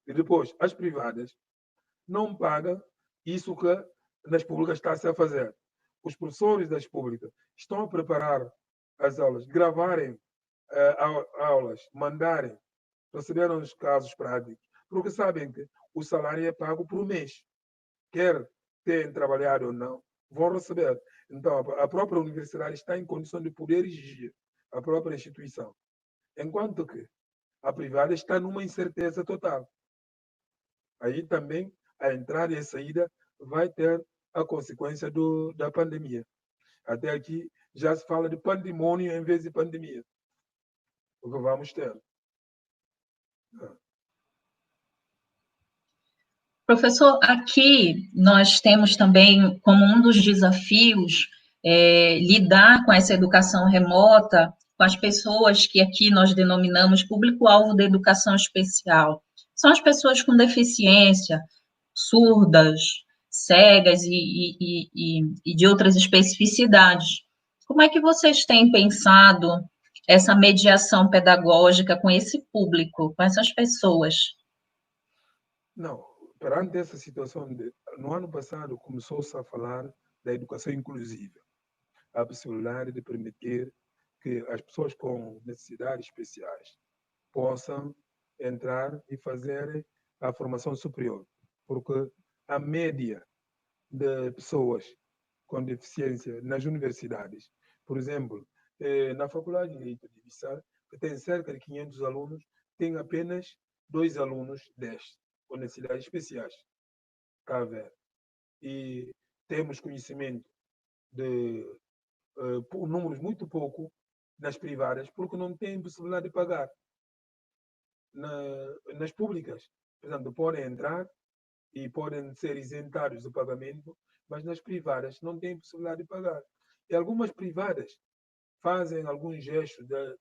E depois, as privadas não pagam isso que nas públicas está-se a fazer. Os professores das públicas estão a preparar as aulas, gravarem aulas, mandarem, receberam os casos práticos, porque sabem que o salário é pago por mês. Quer tenham trabalhado ou não, vão receber. Então, a própria universidade está em condição de poder exigir a própria instituição. Enquanto que a privada está numa incerteza total. Aí também a entrada e a saída vai ter a consequência da pandemia. Até aqui já se fala de pandemônio em vez de pandemia. O que vamos ter. Professor, aqui nós temos também como um dos desafios lidar com essa educação remota, com as pessoas que aqui nós denominamos público-alvo da educação especial. São as pessoas com deficiência, surdas, cegas e de outras especificidades. Como é que vocês têm pensado essa mediação pedagógica com esse público, com essas pessoas? Não, perante essa situação, no ano passado começou-se a falar da educação inclusiva, a possibilidade de permitir que as pessoas com necessidades especiais possam entrar e fazer a formação superior, porque a média de pessoas com deficiência nas universidades, por exemplo, na Faculdade de Direito de Bissau, que tem cerca de 500 alunos, tem apenas 2 alunos destes, com necessidades especiais. Está a ver? E temos conhecimento de números muito pouco nas privadas, porque não têm possibilidade de pagar. Nas públicas, portanto, podem entrar e podem ser isentados do pagamento, mas nas privadas não têm possibilidade de pagar. E algumas privadas fazem alguns gestos de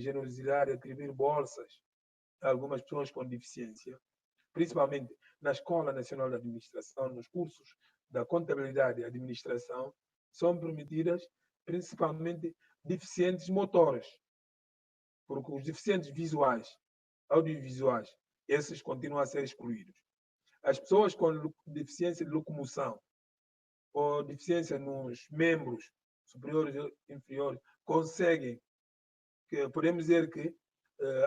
generosidade, atribuir bolsas a algumas pessoas com deficiência, principalmente na Escola Nacional de Administração, nos cursos da contabilidade e administração, são permitidas principalmente deficientes motores, porque os deficientes visuais, audiovisuais, esses continuam a ser excluídos. As pessoas com deficiência de locomoção ou deficiência nos membros superiores e inferiores conseguem, podemos dizer que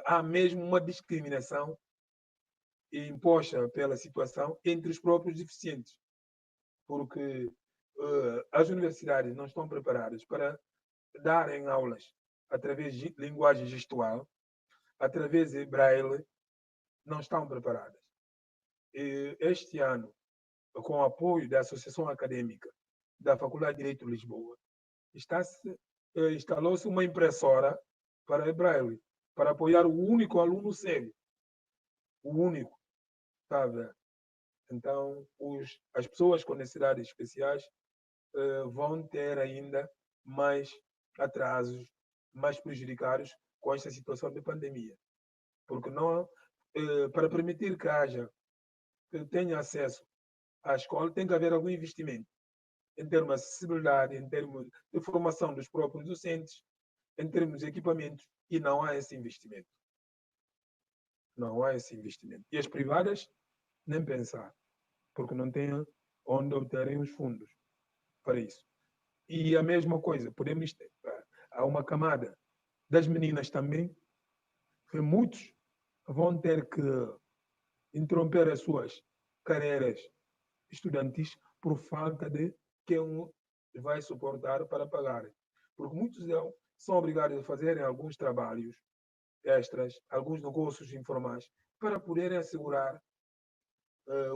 há mesmo uma discriminação imposta pela situação entre os próprios deficientes, porque as universidades não estão preparadas para darem aulas através de linguagem gestual, através de braille, não estão preparadas. E este ano, com o apoio da Associação Acadêmica da Faculdade de Direito de Lisboa, instalou-se uma impressora para braille, para apoiar o único aluno cego. O único. Está a ver? Então, as pessoas com necessidades especiais vão ter ainda mais atrasos, mais prejudicados com esta situação de pandemia. Porque não, para permitir que tenha acesso à escola, tem que haver algum investimento em termos de acessibilidade, em termos de formação dos próprios docentes, em termos de equipamentos, e não há esse investimento. Não há esse investimento. E as privadas, nem pensar, porque não têm onde obterem os fundos para isso. E a mesma coisa, há uma camada das meninas também, que muitos vão ter que interromper as suas carreiras estudantis por falta de quem vai suportar para pagar. Porque muitos são obrigados a fazerem alguns trabalhos extras, alguns negócios informais, para poderem assegurar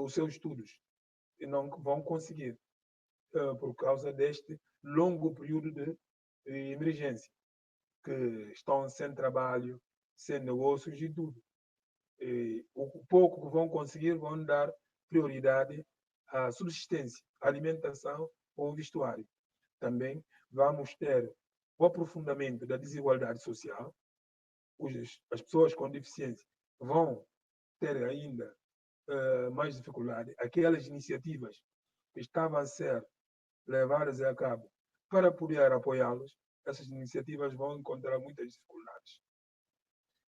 os seus estudos. E não vão conseguir, por causa deste longo período de emergência, que estão sem trabalho, sem negócios e tudo. E o pouco que vão conseguir vão dar prioridade à subsistência, à alimentação ou vestuário. Também vamos ter o aprofundamento da desigualdade social, as pessoas com deficiência vão ter ainda mais dificuldade. Aquelas iniciativas que estavam a ser levadas a cabo para poder apoiá-los, essas iniciativas vão encontrar muitas dificuldades.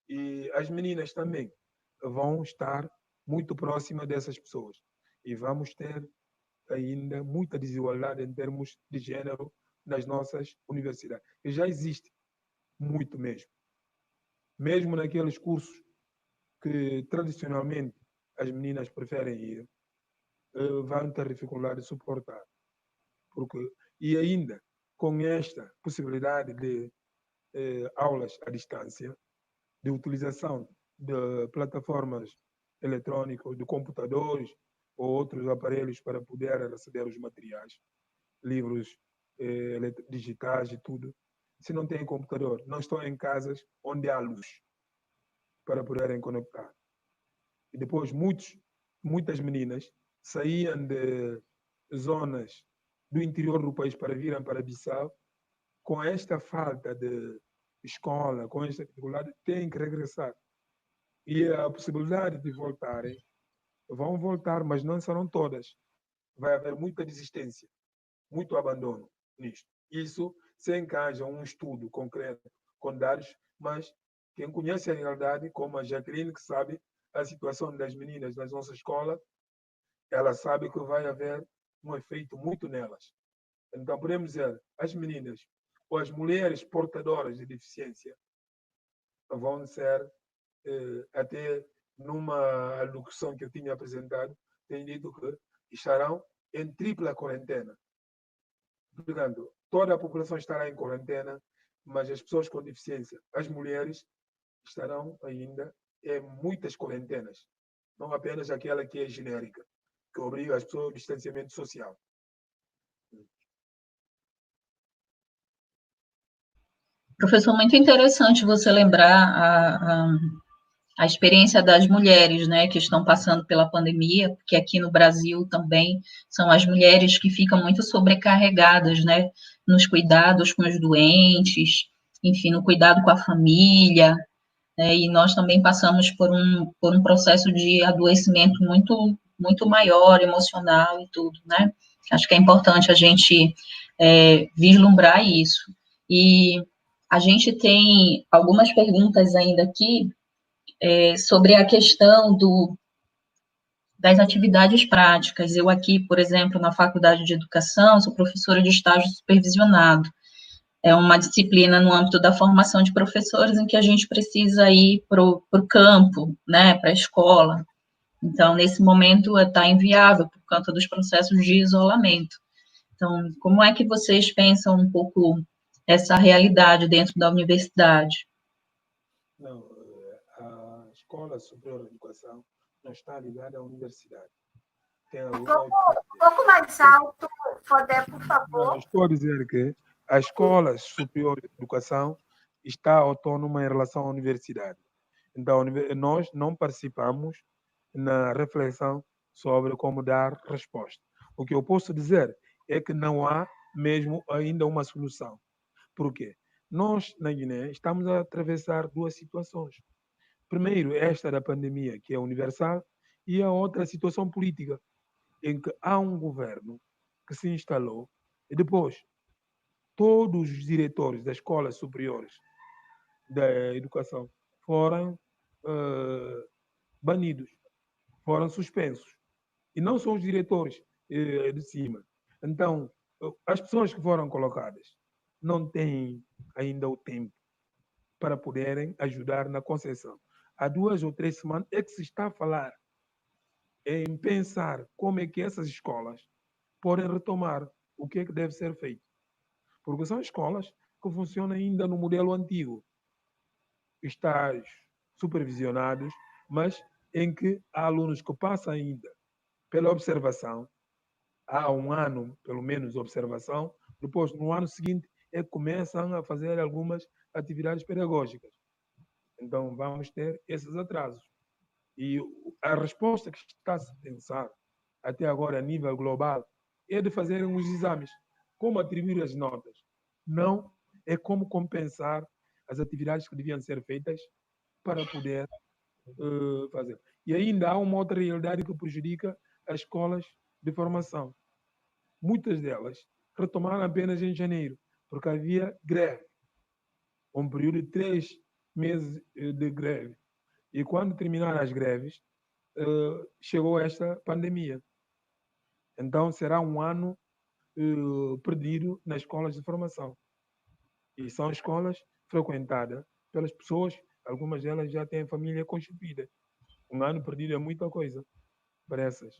E as meninas também vão estar muito próximas dessas pessoas. E vamos ter ainda muita desigualdade em termos de gênero nas nossas universidades. E já existe muito mesmo. Mesmo naqueles cursos que tradicionalmente as meninas preferem ir, vão ter dificuldade de suportar. E ainda, com esta possibilidade de aulas à distância, de utilização de plataformas eletrônicas, de computadores ou outros aparelhos para poder receber os materiais, livros digitais e tudo. Se não têm computador, não estão em casas onde há luz para poderem conectar. E depois muitas meninas saíam de zonas do interior do país para virem para Bissau, com esta falta de escola, com esta dificuldade, têm que regressar. E a possibilidade de voltarem, vão voltar, mas não serão todas. Vai haver muita desistência, muito abandono nisto. Isso sem que haja um estudo concreto, com dados, mas quem conhece a realidade, como a Jacqueline, que sabe a situação das meninas nas nossas escolas, ela sabe que vai haver um efeito muito nelas. Então, podemos dizer, as meninas ou as mulheres portadoras de deficiência vão ser, até numa alocução que eu tinha apresentado, tenho dito que estarão em tripla quarentena. Portanto, toda a população estará em quarentena, mas as pessoas com deficiência, as mulheres, estarão ainda em muitas quarentenas, não apenas aquela que é genérica, que obriga as pessoas ao distanciamento social. Professor, muito interessante você lembrar a experiência das mulheres, né, que estão passando pela pandemia, porque aqui no Brasil também são as mulheres que ficam muito sobrecarregadas, né, nos cuidados com os doentes, enfim, no cuidado com a família, né, e nós também passamos por um processo de adoecimento muito maior, emocional e tudo, né? Acho que é importante a gente vislumbrar isso. E a gente tem algumas perguntas ainda aqui sobre a questão das atividades práticas. Eu aqui, por exemplo, na Faculdade de Educação, sou professora de estágio supervisionado. É uma disciplina no âmbito da formação de professores em que a gente precisa ir para o campo, né, para a escola. Então, nesse momento, está inviável por conta dos processos de isolamento. Então, como é que vocês pensam um pouco essa realidade dentro da universidade? Não, a Escola Superior de Educação não está ligada à universidade. Tem um pouco mais alto, Fodé, por favor. Não, estou a dizer que a Escola Superior de Educação está autônoma em relação à universidade. Então, nós não participamos na reflexão sobre como dar resposta. O que eu posso dizer é que não há mesmo ainda uma solução. Por quê? Nós, na Guiné, estamos a atravessar duas situações. Primeiro, esta da pandemia, que é universal, e a outra situação política, em que há um governo que se instalou e depois todos os diretores das escolas superiores da educação foram banidos, foram suspensos. E não são os diretores de cima. Então, as pessoas que foram colocadas não têm ainda o tempo para poderem ajudar na concessão. Há 2 ou 3 semanas é que se está a falar em pensar como é que essas escolas podem retomar, o que é que deve ser feito. Porque são escolas que funcionam ainda no modelo antigo. estágios supervisionados, mas em que há alunos que passam ainda pela observação, há um ano, pelo menos, de observação, depois, no ano seguinte, é que começam a fazer algumas atividades pedagógicas. Então, vamos ter esses atrasos. E a resposta que está-se a pensar, até agora, a nível global, é de fazer os exames. Como atribuir as notas? Não é como compensar as atividades que deviam ser feitas para poder fazer. E ainda há uma outra realidade que prejudica as escolas de formação. Muitas delas retomaram apenas em janeiro, porque havia greve. Um período de 3 meses de greve. E quando terminaram as greves, chegou esta pandemia. Então, será um ano perdido nas escolas de formação. E são escolas frequentadas pelas pessoas, algumas delas já têm família constituída. Um ano perdido é muita coisa para essas.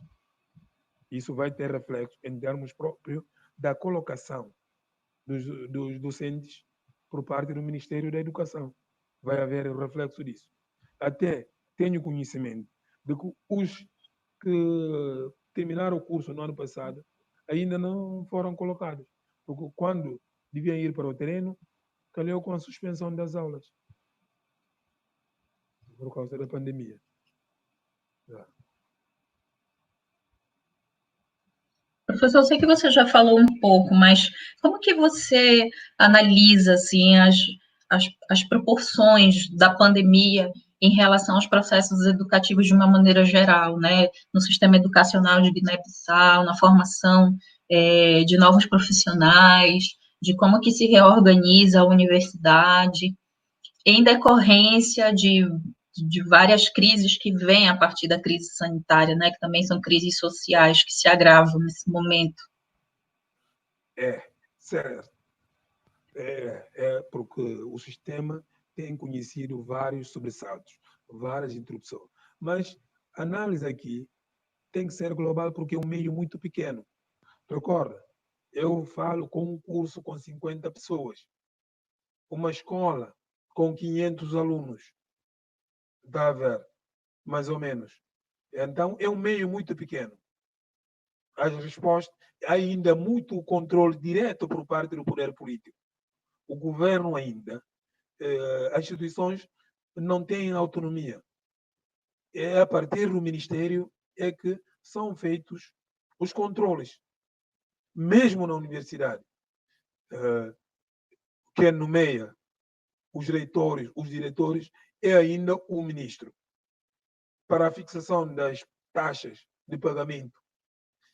Isso vai ter reflexo em termos próprios da colocação dos docentes por parte do Ministério da Educação. Vai haver reflexo disso. Até tenho conhecimento de que os que terminaram o curso no ano passado ainda não foram colocados, porque quando deviam ir para o terreno, calhou com a suspensão das aulas, por causa da pandemia. Professor, eu sei que você já falou um pouco, mas como que você analisa assim, as proporções da pandemia em relação aos processos educativos de uma maneira geral, né? No sistema educacional de Guiné-Bissau, na formação de novos profissionais, de como que se reorganiza a universidade, em decorrência de várias crises que vêm a partir da crise sanitária, né, que também são crises sociais que se agravam nesse momento. Certo. Porque o sistema tem conhecido vários sobressaltos, várias interrupções. Mas a análise aqui tem que ser global porque é um meio muito pequeno. Recorda, eu falo com um curso com 50 pessoas, uma escola com 500 alunos. Está a ver? Mais ou menos. Então, é um meio muito pequeno. As respostas, há ainda muito controle direto por parte do poder político. O governo ainda, as instituições não têm autonomia. É a partir do Ministério é que são feitos os controles. Mesmo na universidade, quem nomeia os reitores, os diretores, é ainda o ministro. Para a fixação das taxas de pagamento,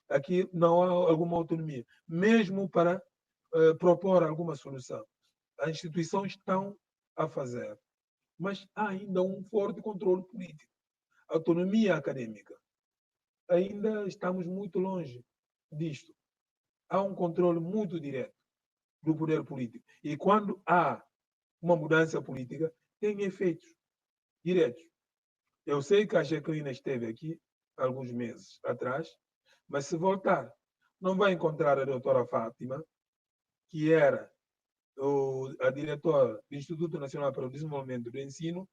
aqui não há alguma autonomia. Mesmo para propor alguma solução, as instituições estão a fazer. Mas há ainda um forte controle político. Autonomia acadêmica. Ainda estamos muito longe disto. Há um controle muito direto do poder político. E quando há uma mudança política, tem efeitos diretos. Eu sei que a Jacqueline esteve aqui alguns meses atrás, mas se voltar, não vai encontrar a doutora Fátima, que era a diretora do Instituto Nacional para o Desenvolvimento do Ensino,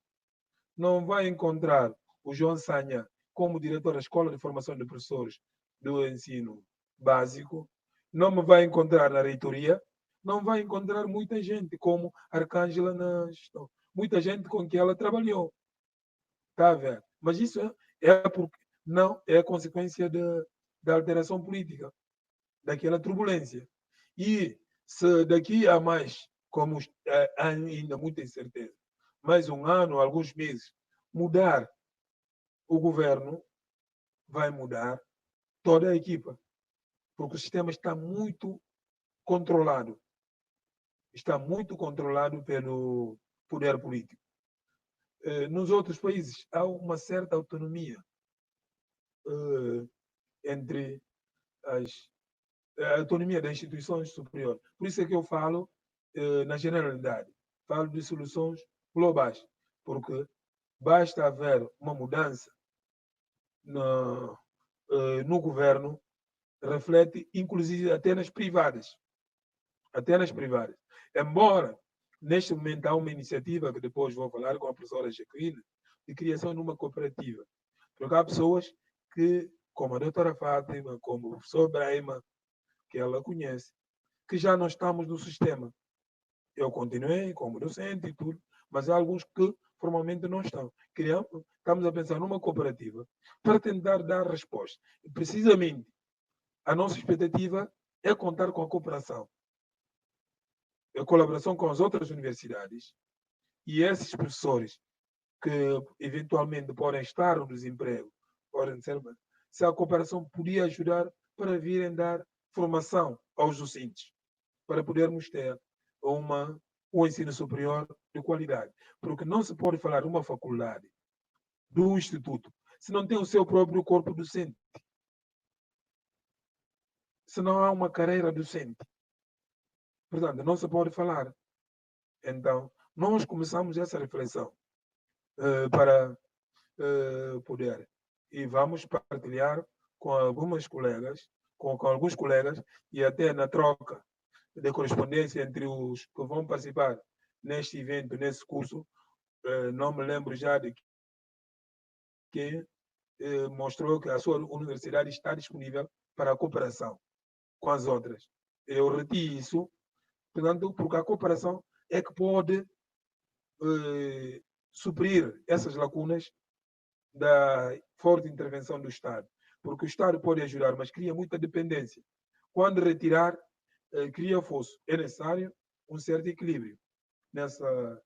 não vai encontrar o João Sanha como diretor da Escola de Formação de Professores do Ensino Básico, não me vai encontrar na reitoria, não vai encontrar muita gente como Arcângela na gestão, muita gente com que ela trabalhou. Está a ver? Mas isso é porque não é consequência da alteração política, daquela turbulência. E se daqui a mais, como há ainda muita incerteza, mais um ano, alguns meses, mudar o governo, vai mudar toda a equipa, porque o sistema está muito controlado. Está muito controlado pelo poder político. Nos outros países há uma certa autonomia entre a autonomia das instituições superiores. Por isso é que eu falo na generalidade, falo de soluções globais, porque basta haver uma mudança no governo, reflete inclusive até nas privadas. Até nas privadas. Embora Neste momento há uma iniciativa, que depois vou falar com a professora Jacqueline, de criação de uma cooperativa. Porque há pessoas que, como a doutora Fátima, como o professor Brahima, que ela conhece, que já não estamos no sistema. Eu continuei como docente e tudo, mas há alguns que formalmente não estão. Estamos a pensar numa cooperativa para tentar dar resposta. E, precisamente, a nossa expectativa é contar com a cooperação, a colaboração com as outras universidades e esses professores que eventualmente podem estar no desemprego, podem ser, se a cooperação podia ajudar para virem dar formação aos docentes, para podermos ter um ensino superior de qualidade. Porque não se pode falar de uma faculdade, de um instituto, se não tem o seu próprio corpo docente, se não há uma carreira docente. Portanto, não se pode falar. Então, nós começamos essa reflexão para poder. E vamos partilhar com alguns colegas, com alguns colegas, e até na troca de correspondência entre os que vão participar neste evento, nesse curso. Não me lembro já de quem mostrou que a sua universidade está disponível para a cooperação com as outras. Eu reti isso, portanto, porque a cooperação é que pode suprir essas lacunas da forte intervenção do Estado. Porque o Estado pode ajudar, mas cria muita dependência. Quando retirar, cria fosso. É necessário um certo equilíbrio nessa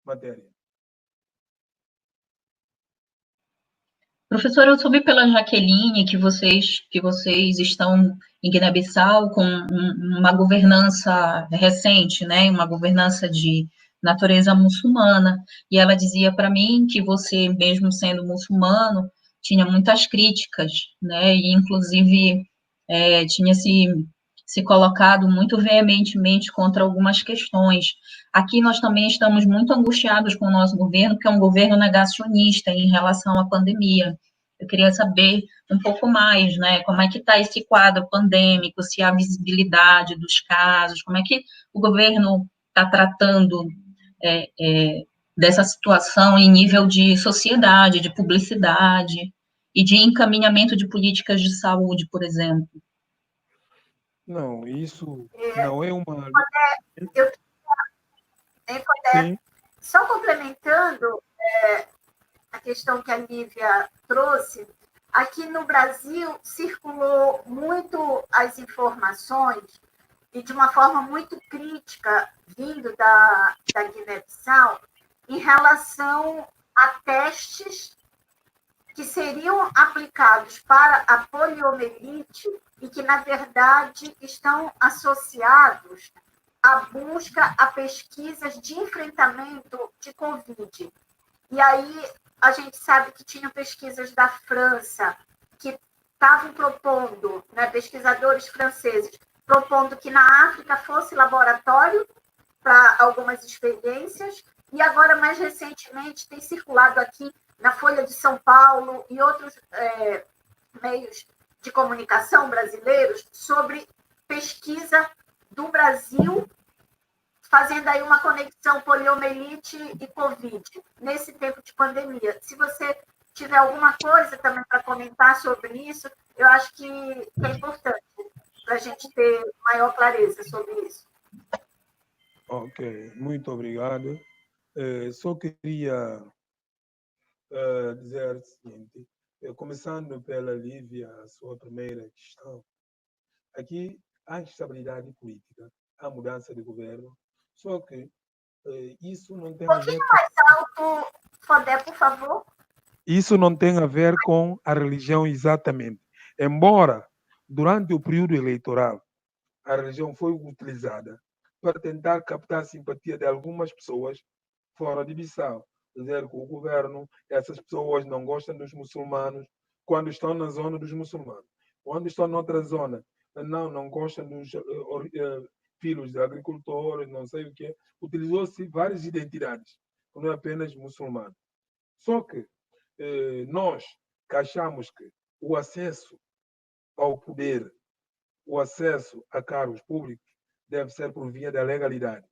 matéria. Professora, eu soube pela Jaqueline que vocês estão em Guiné-Bissau com uma governança recente, né? Uma governança de natureza muçulmana. E ela dizia para mim que você, mesmo sendo muçulmano, tinha muitas críticas, né? E inclusive tinha se colocado muito veementemente contra algumas questões. Aqui nós também estamos muito angustiados com o nosso governo, que é um governo negacionista em relação à pandemia. Eu queria saber um pouco mais, né, como é que está esse quadro pandêmico, se há visibilidade dos casos, como é que o governo está tratando dessa situação em nível de sociedade, de publicidade e de encaminhamento de políticas de saúde, por exemplo. Não, isso não é uma... Sim. Só complementando a questão que a Lívia trouxe, aqui no Brasil circulou muito as informações e de uma forma muito crítica, vindo da Guiné-Bissau, em relação a testes que seriam aplicados para a poliomielite e que, na verdade, estão associados à busca, a pesquisas de enfrentamento de Covid. E aí a gente sabe que tinha pesquisas da França que estavam propondo, né, pesquisadores franceses, propondo que na África fosse laboratório para algumas experiências, e agora, mais recentemente, tem circulado aqui na Folha de São Paulo e outros meios de comunicação brasileiros sobre pesquisa do Brasil, fazendo aí uma conexão poliomielite e Covid, nesse tempo de pandemia. Se você tiver alguma coisa também para comentar sobre isso, eu acho que é importante para a gente ter maior clareza sobre isso. Ok, muito obrigado. Só queria dizer o seguinte, começando pela Lívia, a sua primeira questão. Aqui há instabilidade política, há mudança de governo, só que isso não tem a ver... mais alto, Fodé, por favor. Isso não tem a ver com a religião exatamente. Embora, durante o período eleitoral, a religião foi utilizada para tentar captar a simpatia de algumas pessoas fora de Bissau. Dizer que o governo, essas pessoas não gostam dos muçulmanos quando estão na zona dos muçulmanos. Quando estão noutra zona, não gostam dos filhos de agricultores, não sei o quê. Utilizou-se várias identidades, não é apenas muçulmano. Só que nós que achamos que o acesso ao poder, o acesso a cargos públicos deve ser por via da legalidade.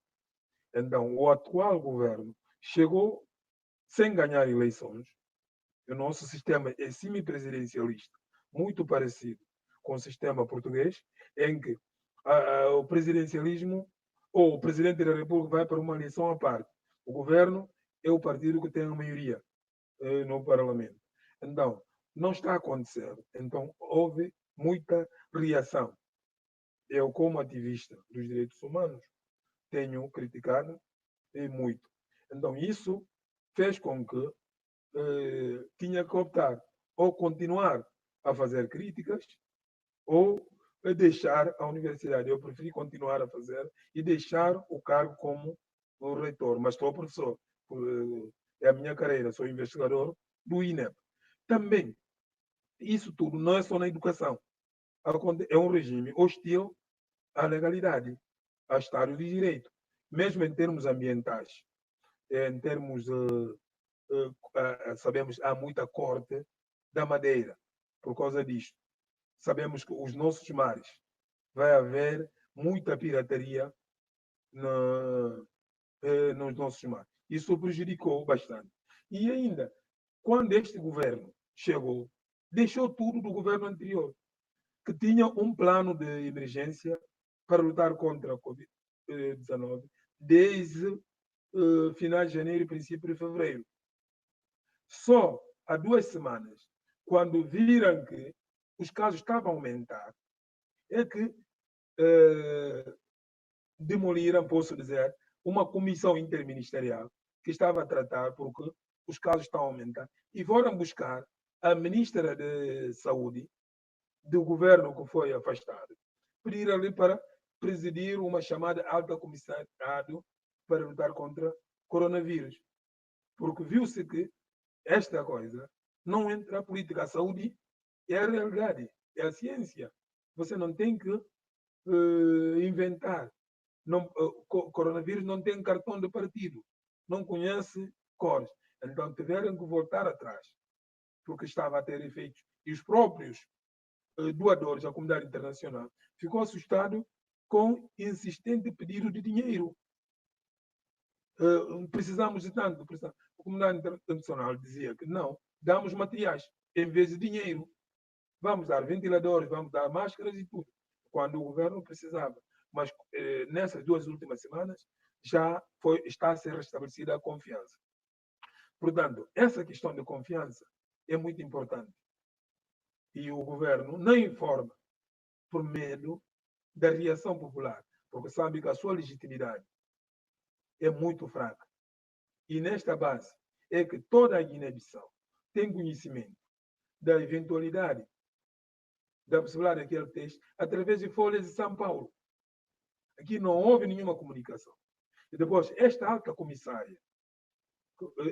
Então, o atual governo chegou sem ganhar eleições. O nosso sistema é semipresidencialista, muito parecido com o sistema português, em que o presidencialismo ou o presidente da República vai para uma eleição à parte. O governo é o partido que tem a maioria no parlamento. Então, não está a acontecer. Então, houve muita reação. Eu, como ativista dos direitos humanos, tenho criticado muito. Então, isso fez com que tinha que optar ou continuar a fazer críticas ou deixar a universidade. Eu preferi continuar a fazer e deixar o cargo como o reitor, mas sou professor, é a minha carreira, sou investigador do INEP. Também, isso tudo não é só na educação, é um regime hostil à legalidade, ao Estado de Direito, mesmo em termos ambientais, em termos sabemos há muita corte da madeira por causa disto. Sabemos que os nossos mares vai haver muita pirataria nos nossos mares. Isso prejudicou bastante. E ainda, quando este governo chegou, deixou tudo do governo anterior, que tinha um plano de emergência para lutar contra a Covid-19 desde finais de janeiro e princípio de fevereiro. Só há 2 semanas, quando viram que os casos estavam a aumentar, é que demoliram, posso dizer, uma comissão interministerial que estava a tratar porque os casos estão a aumentar e foram buscar a ministra de Saúde do governo que foi afastado, pedir-lhe para presidir uma chamada alta comissariado para lutar contra coronavírus, porque viu-se que esta coisa não entra na política. A saúde é a realidade, é a ciência. Você não tem que inventar. Coronavírus não tem cartão de partido, não conhece cores. Então tiveram que voltar atrás, porque estava a ter efeitos. E os próprios doadores da comunidade internacional ficou assustado com insistente pedido de dinheiro. Precisamos de tanto. A comunidade internacional dizia que não, damos materiais em vez de dinheiro. Vamos dar ventiladores, vamos dar máscaras e tudo, quando o governo precisava. Mas nessas 2 últimas semanas já está a ser restabelecida a confiança. Portanto, essa questão de confiança é muito importante. E o governo não informa por medo da reação popular, porque sabe que a sua legitimidade é muito fraca. E nesta base é que toda a Guiné-Bissau tem conhecimento da eventualidade, da possibilidade daquele texto, através de folhas de São Paulo. Aqui não houve nenhuma comunicação. E depois, esta alta comissária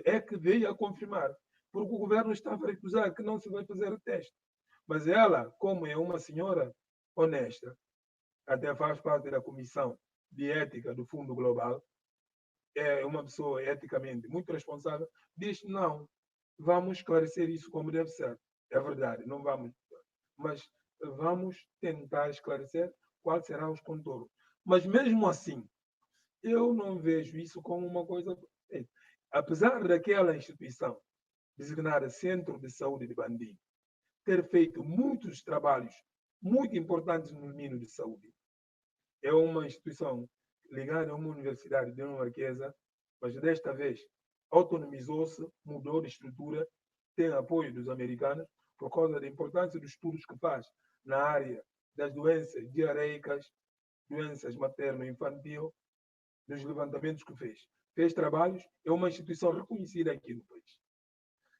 é que veio a confirmar, porque o governo estava a recusar que não se vai fazer o teste. Mas ela, como é uma senhora honesta, até faz parte da comissão de ética do Fundo Global, é uma pessoa eticamente muito responsável, diz não, vamos esclarecer isso como deve ser. É verdade, não vamos, mas vamos tentar esclarecer quais serão os contornos. Mas mesmo assim, eu não vejo isso como uma coisa. Apesar daquela instituição designada Centro de Saúde de Bandim ter feito muitos trabalhos muito importantes no domínio de saúde, é uma instituição ligada a uma universidade dinamarquesa, mas desta vez autonomizou-se, mudou de estrutura, tem apoio dos americanos por causa da importância dos estudos que faz na área das doenças diarreicas, doenças materno-infantil, dos levantamentos que fez. Fez trabalhos, é uma instituição reconhecida aqui no país.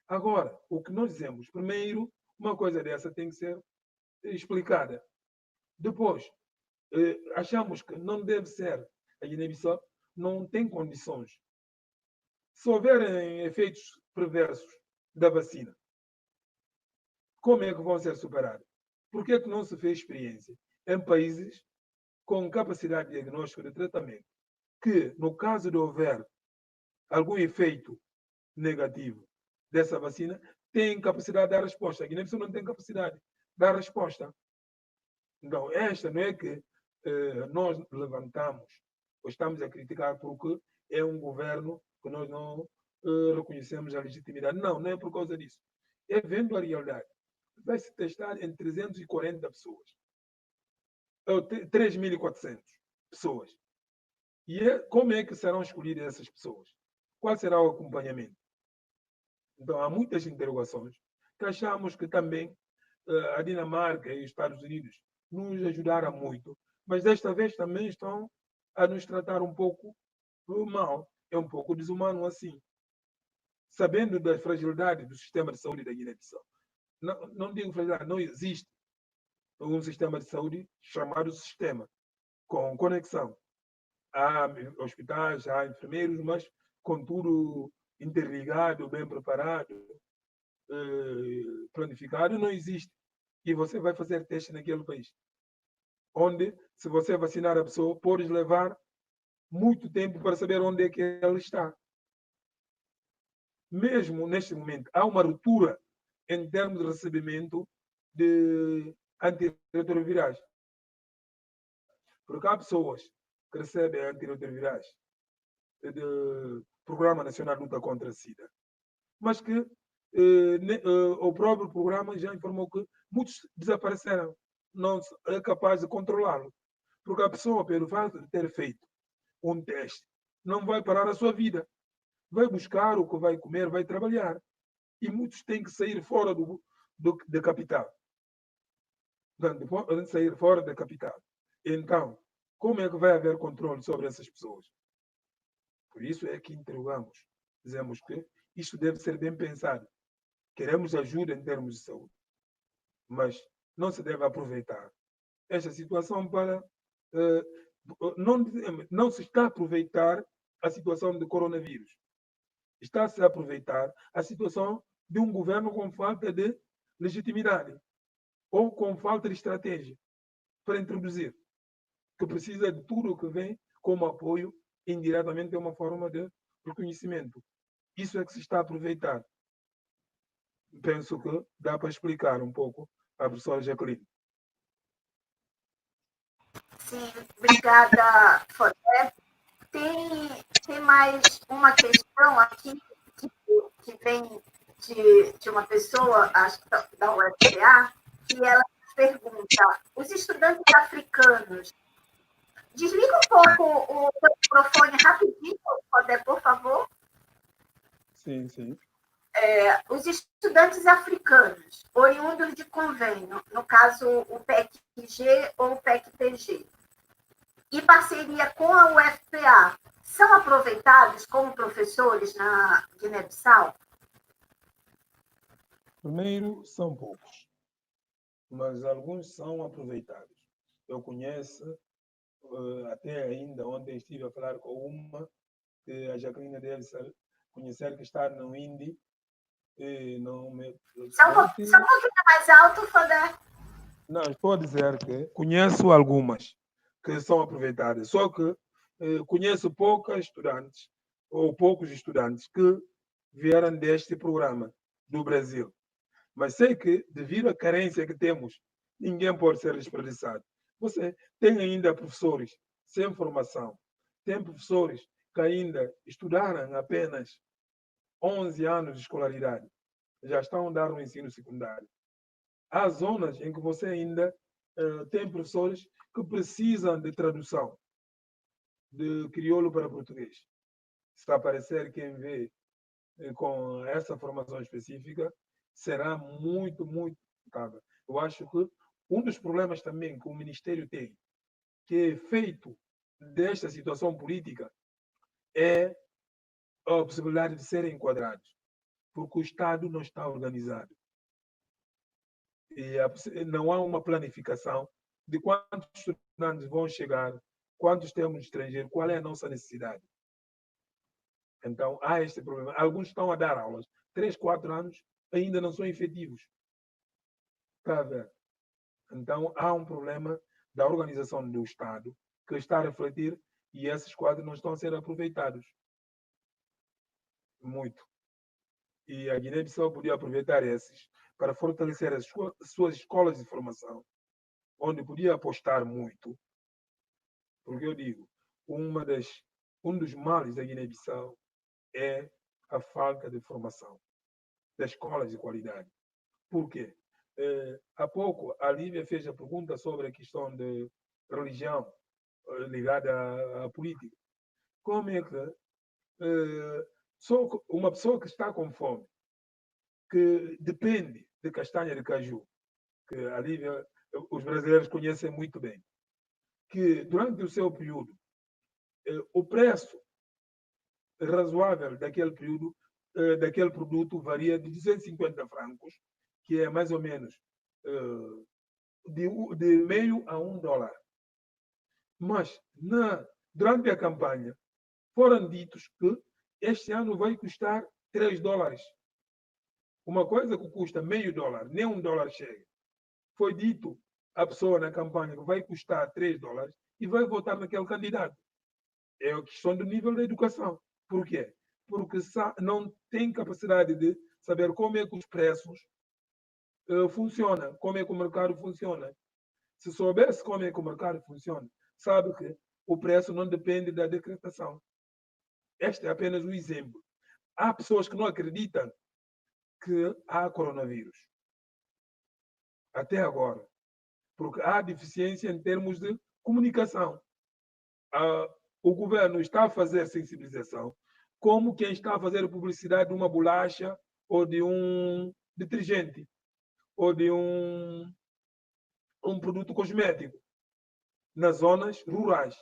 Agora, o que nós dizemos, primeiro, uma coisa dessa tem que ser explicada. Depois, achamos que não deve ser, a Guiné-Bissau não tem condições. Se houverem efeitos perversos da vacina, como é que vão ser superados? Por que é que não se fez experiência em países com capacidade de diagnóstico de tratamento, que, no caso de houver algum efeito negativo dessa vacina, tem capacidade de dar resposta. A Guiné-Bissau não tem capacidade de dar resposta. Então, esta não é que nós levantamos ou estamos a criticar porque é um governo que nós não reconhecemos a legitimidade. Não, não é por causa disso. É vendo a realidade. Vai se testar em 340 pessoas. 3.400 pessoas. E como é que serão escolhidas essas pessoas? Qual será o acompanhamento? Então, há muitas interrogações que achamos que também a Dinamarca e os Estados Unidos nos ajudaram muito, mas desta vez também estão a nos tratar um pouco mal. É um pouco desumano assim. Sabendo da fragilidade do sistema de saúde da Guiné-Bissau. Não digo fragilidade, não existe um sistema de saúde chamado sistema, com conexão. Há hospitais, há enfermeiros, mas com tudo interligado, bem preparado, planificado, não existe. E você vai fazer teste naquele país. Onde, se você vacinar a pessoa, pode levar muito tempo para saber onde é que ela está. Mesmo neste momento, há uma ruptura em termos de recebimento de antirretrovirais. Porque há pessoas que recebem antirretrovirais do Programa Nacional de Luta contra a SIDA, mas que o próprio programa já informou que muitos desapareceram, não é capaz de controlá-lo. Porque a pessoa, pelo fato de ter feito um teste, não vai parar a sua vida. Vai buscar o que vai comer, vai trabalhar. E muitos têm que sair fora da capital. Portanto, sair fora da capital. Então, como é que vai haver controle sobre essas pessoas? Por isso é que interrogamos. Dizemos que isto deve ser bem pensado. Queremos ajuda em termos de saúde, mas não se deve aproveitar esta situação para... não se está a aproveitar a situação do coronavírus. Está-se a aproveitar a situação de um governo com falta de legitimidade ou com falta de estratégia para introduzir, que precisa de tudo o que vem como apoio, indiretamente é uma forma de reconhecimento. Isso é que se está a aproveitar. Penso que dá para explicar um pouco a professora Jacqueline. Sim, obrigada, Fodé. Tem mais uma questão aqui que vem de uma pessoa, acho que da UFPA, que ela pergunta: os estudantes africanos. Desliga um pouco o microfone rapidinho, Fodé, por favor. Sim, sim. Os estudantes africanos, oriundos de convênio, no caso o PEC-G ou o PEC-PG, e parceria com a UFPA, são aproveitados como professores na Guiné-Bissau? Primeiro, são poucos, mas alguns são aproveitados. Eu conheço, até ainda ontem estive a falar com uma, que a Jacqueline deve conhecer, que está no INDI. Não me... Só um pouquinho mais alto, Fodé. Não, estou a dizer que conheço algumas que são aproveitadas, só que conheço poucos estudantes que vieram deste programa do Brasil. Mas sei que, devido à carência que temos, ninguém pode ser desperdiçado. Você tem ainda professores sem formação, tem professores que ainda estudaram apenas 11 anos de escolaridade, já estão a dar no ensino secundário. Há zonas em que você ainda tem professores que precisam de tradução de crioulo para português. Se aparecer quem vê com essa formação específica, será muito, muito complicado. Eu acho que um dos problemas também que o Ministério tem, que é feito desta situação política, é a possibilidade de serem enquadrados, porque o Estado não está organizado. E não há uma planificação de quantos estudantes vão chegar, quantos temos estrangeiros, qual é a nossa necessidade. Então, há este problema. Alguns estão a dar aulas. 3, 4 anos ainda não são efetivos. Está a ver? Então, há um problema da organização do Estado que está a refletir e esses quadros não estão a ser aproveitados. Muito. E a Guiné-Bissau podia aproveitar esses para fortalecer as suas escolas de formação, onde podia apostar muito. Porque eu digo, um dos males da Guiné-Bissau é a falta de formação das escolas de qualidade. Por quê? Há pouco, a Lívia fez a pergunta sobre a questão de religião ligada à política. Como é que só uma pessoa que está com fome, que depende de castanha de caju, que a Lívia, os brasileiros conhecem muito bem, que durante o seu período, o preço razoável daquele período, daquele produto varia de 250 francos, que é mais ou menos de meio a $1. Mas, durante a campanha, foram ditos que este ano vai custar $3. Uma coisa que custa meio dólar, nem $1 chega. Foi dito à pessoa na campanha que vai custar $3 e vai votar naquele candidato. É a questão do nível da educação. Por quê? Porque não tem capacidade de saber como é que os preços funcionam, como é que o mercado funciona. Se soubesse como é que o mercado funciona, sabe que o preço não depende da decretação. Este é apenas um exemplo. Há pessoas que não acreditam que há coronavírus. Até agora. Porque há deficiência em termos de comunicação. O governo está a fazer sensibilização como quem está a fazer publicidade de uma bolacha ou de um detergente ou de um produto cosmético nas zonas rurais.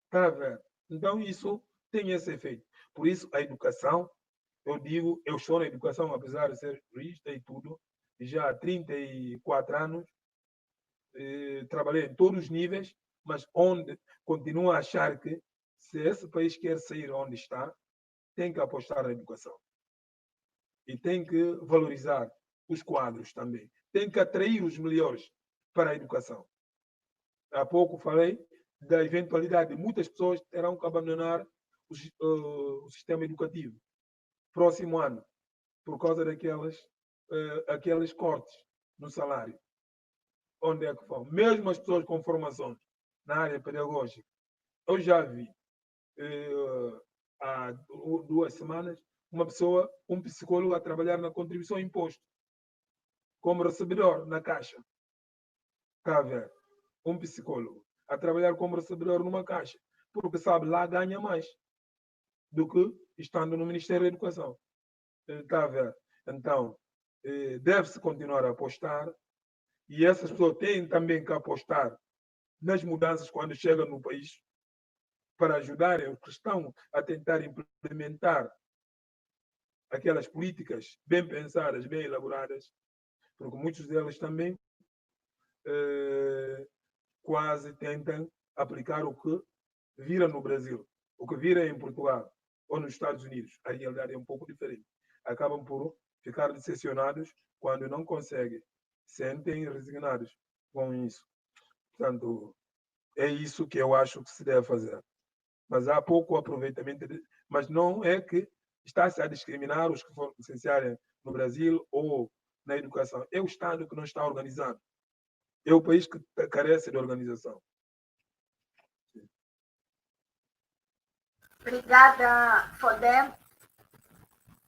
Está a ver? Então, isso tem esse efeito. Por isso, a educação, eu estou na educação, apesar de ser jurista e tudo, já há 34 anos, trabalhei em todos os níveis, mas onde continuo a achar que, se esse país quer sair onde está, tem que apostar na educação. E tem que valorizar os quadros também. Tem que atrair os melhores para a educação. Há pouco falei da eventualidade de muitas pessoas terão que abandonar o sistema educativo próximo ano, por causa aqueles cortes no salário. Onde é que vão? Mesmo as pessoas com formações na área pedagógica. Eu já vi, há 2 semanas, um psicólogo a trabalhar na contribuição imposto, como recebedor na caixa. Está a ver? Um psicólogo a trabalhar como recebedor numa caixa, porque sabe, lá ganha mais do que estando no Ministério da Educação. Está a ver? Então, deve-se continuar a apostar, e essas pessoas têm também que apostar nas mudanças quando chegam no país, para ajudarem os que estão a tentar implementar aquelas políticas bem pensadas, bem elaboradas, porque muitos deles também quase tentam aplicar o que viram no Brasil, o que viram em Portugal ou nos Estados Unidos. A realidade é um pouco diferente. Acabam por ficar decepcionados quando não conseguem, sentem resignados com isso. Portanto, é isso que eu acho que se deve fazer. Mas há pouco aproveitamento, mas não é que está-se a discriminar os que foram licenciarem no Brasil ou na educação. É o Estado que não está organizado. É o país que carece de organização. Obrigada, Fodé.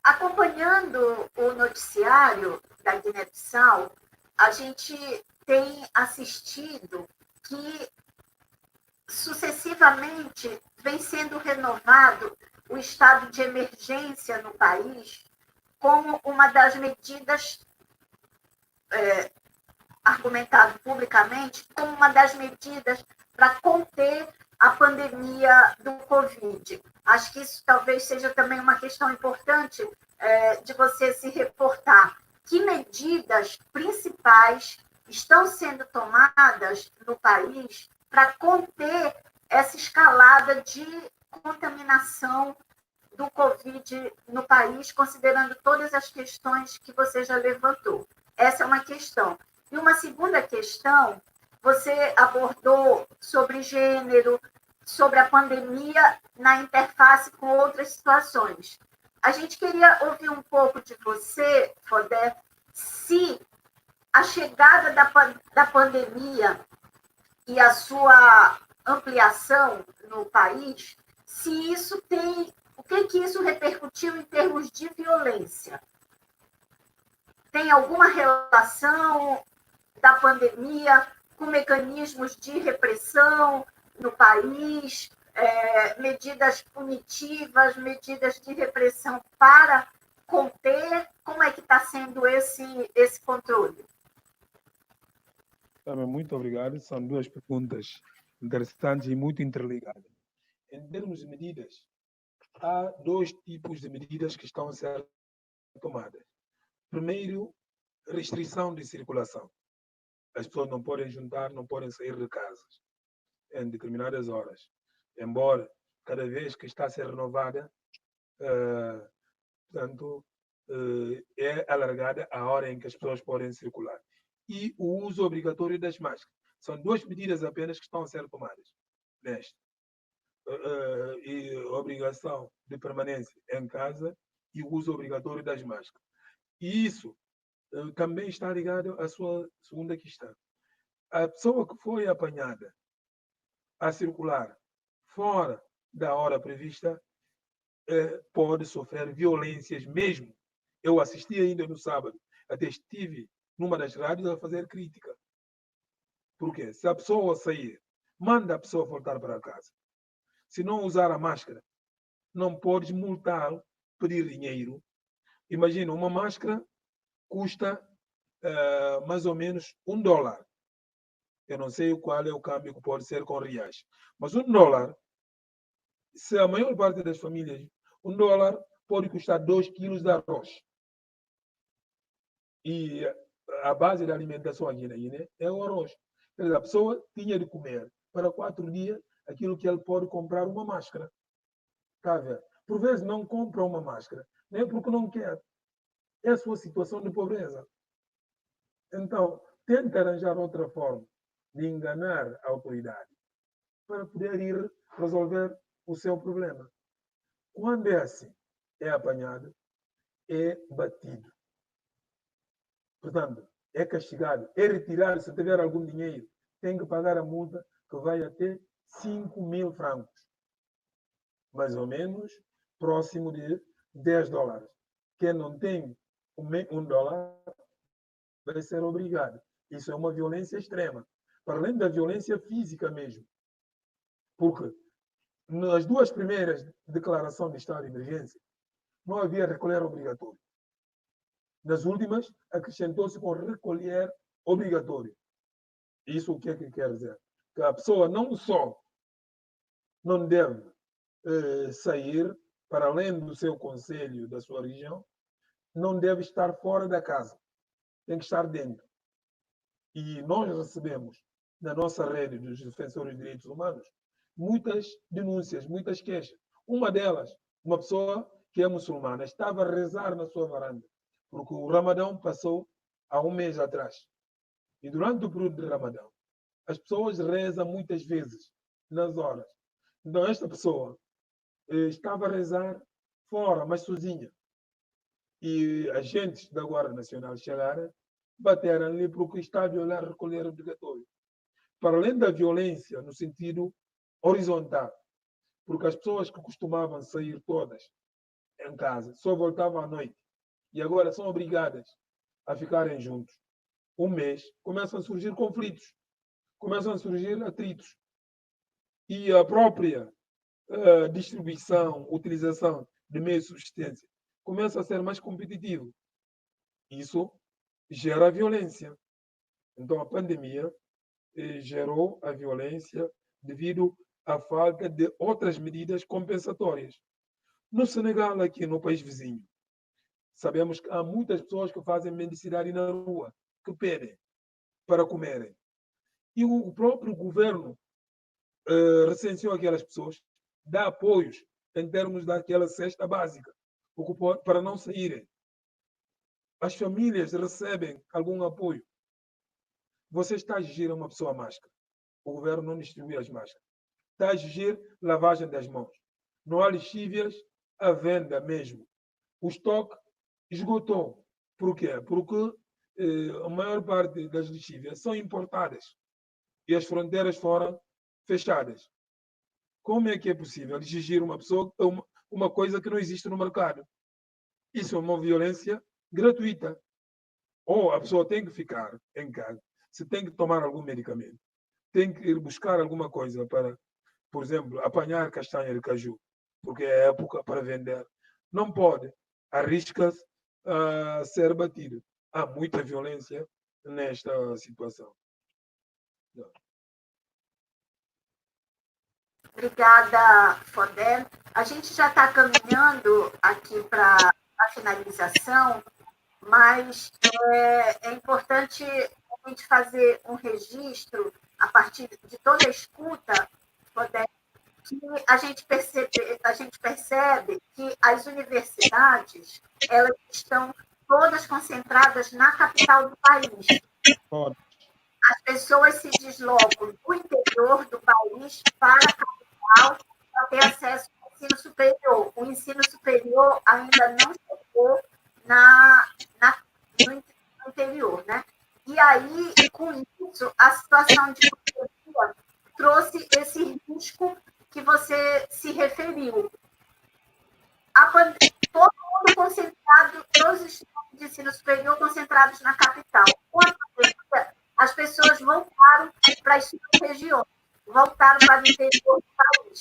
Acompanhando o noticiário da Guiné-Bissau, a gente tem assistido que sucessivamente vem sendo renovado o estado de emergência no país como uma das medidas, argumentado publicamente, como uma das medidas para conter a pandemia do Covid. Acho que isso talvez seja também uma questão importante de você se reportar. Que medidas principais estão sendo tomadas no país para conter essa escalada de contaminação do Covid no país, considerando todas as questões que você já levantou? Essa é uma questão. E uma segunda questão, você abordou sobre gênero, sobre a pandemia na interface com outras situações. A gente queria ouvir um pouco de você, Fodé, se a chegada da pandemia e a sua ampliação no país, se isso tem... O que isso repercutiu em termos de violência? Tem alguma relação da pandemia com mecanismos de repressão no país, medidas punitivas, medidas de repressão para conter? Como é que está sendo esse controle? Muito obrigado. São duas perguntas interessantes e muito interligadas. Em termos de medidas, há dois tipos de medidas que estão a ser tomadas. Primeiro, restrição de circulação. As pessoas não podem juntar, não podem sair de casa em determinadas horas. Embora cada vez que está a ser renovada, portanto, é alargada a hora em que as pessoas podem circular. E o uso obrigatório das máscaras. São duas medidas apenas que estão a ser tomadas neste. E obrigação de permanência em casa e o uso obrigatório das máscaras. E isso também está ligado à sua segunda questão. A pessoa que foi apanhada a circular fora da hora prevista pode sofrer violências mesmo. Eu assisti ainda no sábado, até estive numa das rádios a fazer crítica. Por quê? Se a pessoa sair, manda a pessoa voltar para casa. Se não usar a máscara, não podes multar, pedir dinheiro. Imagina, uma máscara custa mais ou menos $1. Eu não sei qual é o câmbio que pode ser com reais. Mas $1, se a maior parte das famílias, $1 pode custar 2 quilos de arroz. E a base da alimentação aqui na Guiné é o arroz. Quer dizer, a pessoa tinha de comer para 4 dias aquilo que ele pode comprar uma máscara. Está a ver? Por vezes não compra uma máscara, nem porque não quer. É a sua situação de pobreza. Então, tenta arranjar outra forma de enganar a autoridade para poder ir resolver o seu problema. Quando é assim, é apanhado, é batido. Portanto, é castigado, é retirado. Se tiver algum dinheiro, tem que pagar a multa que vai até 5.000 francos. Mais ou menos próximo de $10. Quem não tem $1 vai ser obrigado. Isso é uma violência extrema. Para além da violência física mesmo. Porque nas duas primeiras declarações de estado de emergência, não havia recolher obrigatório. Nas últimas, acrescentou-se com recolher obrigatório. Isso o que é que quer dizer? Que a pessoa não só não deve sair para além do seu concelho, da sua região, não deve estar fora da casa. Tem que estar dentro. E nós recebemos, na nossa rede dos defensores de direitos humanos, muitas denúncias, muitas queixas. Uma delas, uma pessoa que é muçulmana, estava a rezar na sua varanda, porque o Ramadão passou há um mês atrás. E durante o período de Ramadão, as pessoas rezam muitas vezes, nas horas. Então, esta pessoa estava a rezar fora, mas sozinha. E agentes da Guarda Nacional chegaram, bateram-lhe porque está a violar recolher obrigatório. Para além da violência no sentido horizontal, porque as pessoas que costumavam sair todas em casa só voltavam à noite e agora são obrigadas a ficarem juntos. Um mês, começam a surgir conflitos, começam a surgir atritos. E a própria distribuição, utilização de meios de subsistência começa a ser mais competitivo. Isso gera violência. Então, a pandemia gerou a violência devido à falta de outras medidas compensatórias. No Senegal, aqui no país vizinho, sabemos que há muitas pessoas que fazem mendicidade na rua, que pedem para comerem. E o próprio governo recenseou aquelas pessoas, dá apoios em termos daquela cesta básica, para não saírem. As famílias recebem algum apoio. Você está a exigir a uma pessoa máscara. O governo não distribui as máscaras. Está a exigir lavagem das mãos. Não há lexívias à venda mesmo. O estoque esgotou. Por quê? Porque a maior parte das lexívias são importadas. E as fronteiras foram fechadas. Como é que é possível exigir uma pessoa uma coisa que não existe no mercado? Isso é uma violência gratuita. Ou a pessoa tem que ficar em casa, se tem que tomar algum medicamento, tem que ir buscar alguma coisa para, por exemplo, apanhar castanha de caju, porque é época para vender. Não pode, arrisca-se a ser batido. Há muita violência nesta situação. Obrigada, Fodé. A gente já está caminhando aqui para a finalização, mas é importante a gente fazer um registro, a partir de toda a escuta, Fodé, que a gente percebe que as universidades elas estão todas concentradas na capital do país. As pessoas se deslocam do interior do país para a capital para ter acesso ao ensino superior. O ensino superior ainda não chegou no interior, né? E aí, com isso, a situação de pandemia trouxe esse risco que você se referiu. Todo mundo concentrado, todos os estudantes de ensino superior concentrados na capital. Com a pandemia, as pessoas voltaram para as suas regiões, voltaram para o interior do país.